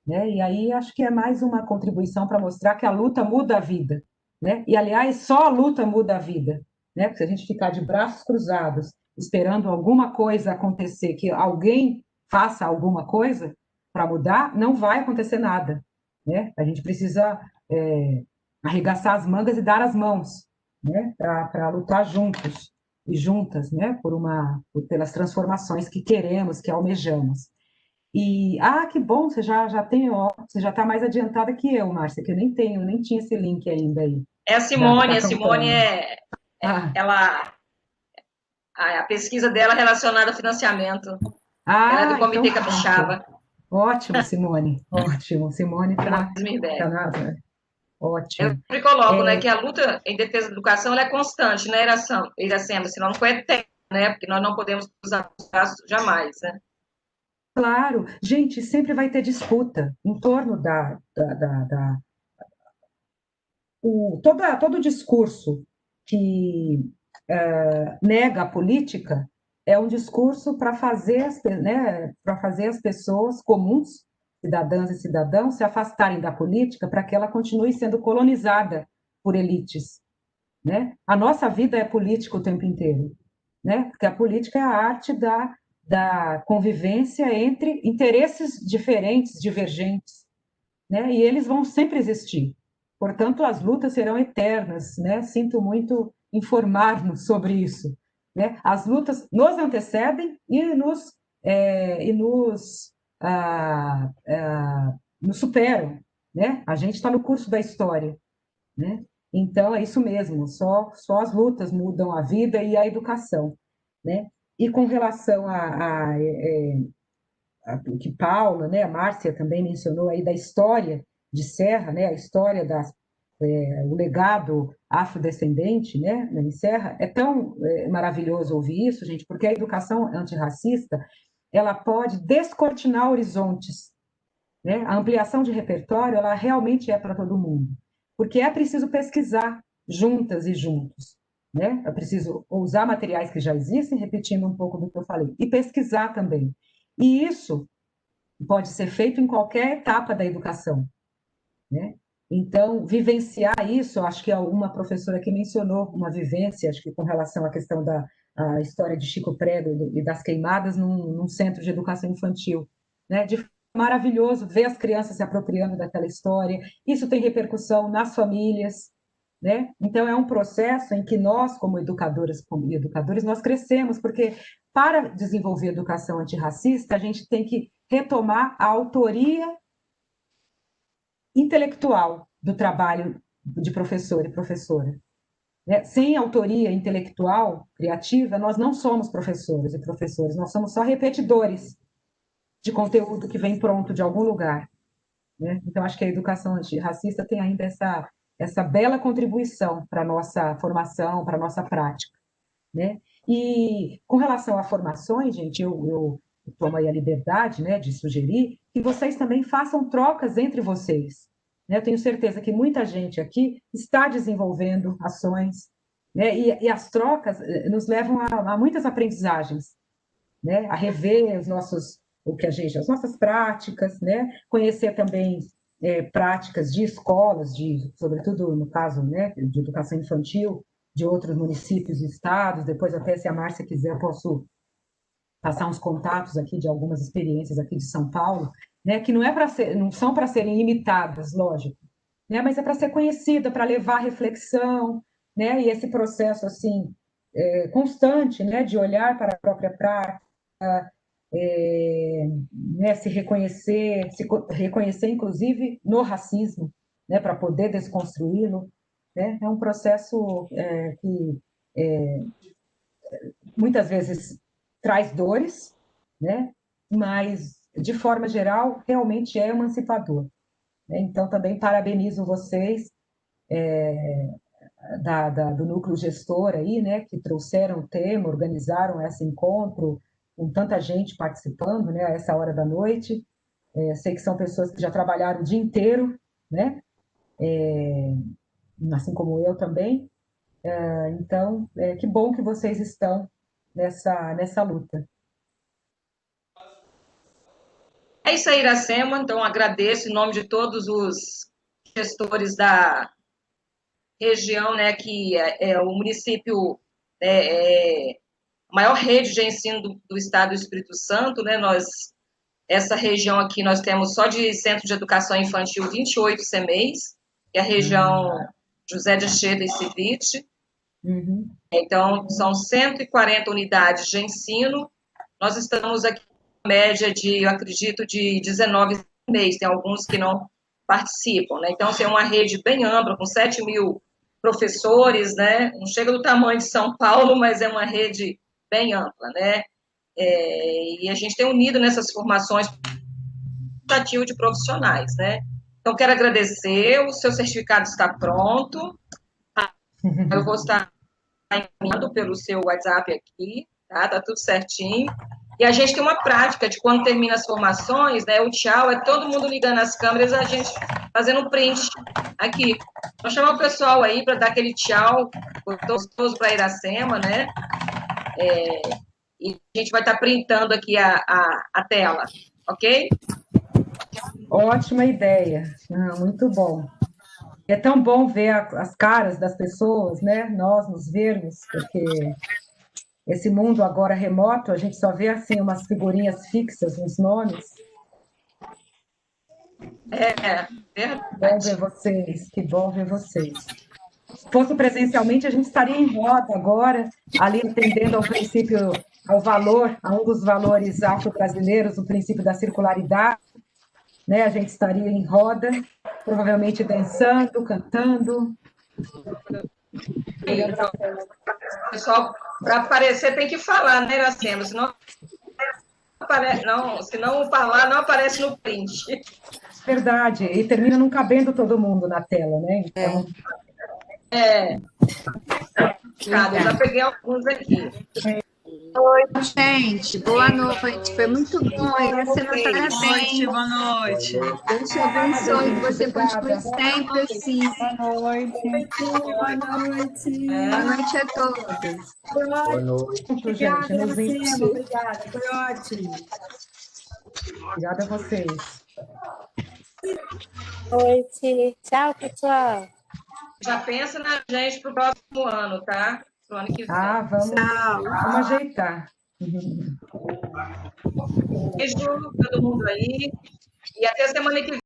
né? E aí acho que é mais uma contribuição para mostrar que a luta muda a vida, né? E, aliás, só a luta muda a vida, né? Porque se a gente ficar de braços cruzados, esperando alguma coisa acontecer, que alguém faça alguma coisa para mudar, não vai acontecer nada, né? A gente precisa arregaçar as mangas e dar as mãos, né? Para lutar juntos e juntas, né? Pelas transformações que queremos, que almejamos. E, que bom, você já está mais adiantada que eu, Márcia, que eu nem tinha esse link ainda aí. É a Simone, Ah, a pesquisa dela relacionada ao financiamento. Ela é do Comitê então, Capixaba. ótimo, Simone, ótimo. Simone está na... Eu Ótimo. sempre coloco, né, que a luta em defesa da educação ela é constante, né, Iracema, senão não foi eterna, né, porque nós não podemos usar os braços jamais, né. Claro, gente, sempre vai ter disputa em torno todo discurso que nega a política é um discurso para fazer, né, para fazer as pessoas comuns, cidadãs e cidadãos, se afastarem da política para que ela continue sendo colonizada por elites, né? A nossa vida é política o tempo inteiro, né? Porque a política é a arte da convivência entre interesses diferentes, divergentes, né? E eles vão sempre existir. Portanto, as lutas serão eternas, né? Sinto muito informar-nos sobre isso, né? As lutas nos antecedem e nos superam, né? A gente está no curso da história, né? Então, é isso mesmo, só as lutas mudam a vida e a educação, né? E com relação o que Paula, né, a Márcia também mencionou aí da história de Serra, né, a história o legado afrodescendente, né, em Serra, é tão maravilhoso ouvir isso, gente, porque a educação antirracista, ela pode descortinar horizontes, né? A ampliação de repertório, ela realmente é para todo mundo, porque é preciso pesquisar juntas e juntos, né? É preciso usar materiais que já existem, repetindo um pouco do que eu falei, e pesquisar também. E isso pode ser feito em qualquer etapa da educação, né? Então, vivenciar isso, acho que uma professora que mencionou uma vivência, acho que com relação à questão da história de Chico Prego e das queimadas num centro de educação infantil, né? De maravilhoso ver as crianças se apropriando daquela história, isso tem repercussão nas famílias, né? Então, é um processo em que nós, como educadoras e educadores, nós crescemos, porque para desenvolver educação antirracista, a gente tem que retomar a autoria intelectual do trabalho de professor e professora, né? Sem autoria intelectual, criativa, nós não somos professores e professores, nós somos só repetidores de conteúdo que vem pronto de algum lugar, né? Então, acho que a educação antirracista tem ainda essa bela contribuição para a nossa formação, para a nossa prática, né? E com relação a formações, gente, eu tomo aí a liberdade, né, de sugerir que vocês também façam trocas entre vocês, né? Eu tenho certeza que muita gente aqui está desenvolvendo ações, né? E as trocas nos levam a muitas aprendizagens, né? A rever as nossas práticas, né? Conhecer também práticas de escolas, sobretudo no caso, né, de educação infantil, de outros municípios e estados. Depois, até se a Márcia quiser, eu posso passar uns contatos aqui de algumas experiências aqui de São Paulo, né, que não são para serem imitadas, lógico, né, mas é para ser conhecida, para levar reflexão, né, e esse processo assim constante, né, de olhar para a própria prática, né, se reconhecer inclusive no racismo, né, para poder desconstruí-lo, né, é um processo que muitas vezes traz dores, né, mas de forma geral realmente é emancipador, né? Então também parabenizo vocês do núcleo gestor aí, né, que trouxeram o tema, organizaram esse encontro com tanta gente participando, né, a essa hora da noite. Sei que são pessoas que já trabalharam o dia inteiro, né, assim como eu também. Então, que bom que vocês estão nessa luta. É isso aí, Iracema. Então, agradeço em nome de todos os gestores da região, né, que é o município, a maior rede de ensino do estado do Espírito Santo, né? Essa região aqui, nós temos só de Centro de Educação Infantil 28 CMEs, que é a região José de Anchieta e Civite. Uhum. Então, são 140 unidades de ensino. Nós estamos aqui com média eu acredito, de 19 CMEs, tem alguns que não participam, né? Então, é uma rede bem ampla, com 7.000 professores, né? Não chega do tamanho de São Paulo, mas é uma rede bem ampla, né? E a gente tem unido nessas formações de profissionais, né? Então, quero agradecer, o seu certificado está pronto, eu vou estar enviando pelo seu WhatsApp aqui, tá? Tá tudo certinho. E a gente tem uma prática de quando termina as formações, né? O tchau é todo mundo ligando as câmeras, a gente fazendo um print aqui. Vou chamar o pessoal aí para dar aquele tchau gostoso para Iracema, né? E a gente vai estar printando aqui a tela, ok? Ótima ideia, muito bom. É tão bom ver as caras das pessoas, né? Nós nos vermos, porque esse mundo agora remoto, a gente só vê assim umas figurinhas fixas, uns nomes. Verdade. Que bom ver vocês, que bom ver vocês. Se fosse presencialmente, a gente estaria em roda agora, ali atendendo ao princípio, ao valor, a um dos valores afro-brasileiros, o princípio da circularidade, né? A gente estaria em roda, provavelmente dançando, cantando. Então, pessoal, para aparecer tem que falar, né, Iracema? Se não falar, não aparece no print. Verdade, e termina não cabendo todo mundo na tela, né? Então... Eu já peguei alguns aqui. Oi, gente, boa noite. Foi muito bom. Iracema, parabéns. Boa noite. Deus te abençoe, que você continue sempre assim. Boa noite. Boa noite. Boa noite a todos. Boa noite, gente. Obrigada, foi ótimo. Obrigada a vocês. Noite. Tchau, pessoal. Já pensa na gente para o próximo ano, tá? Pro ano que vem. Vamos ajeitar. Beijo para todo mundo aí. E até semana que vem.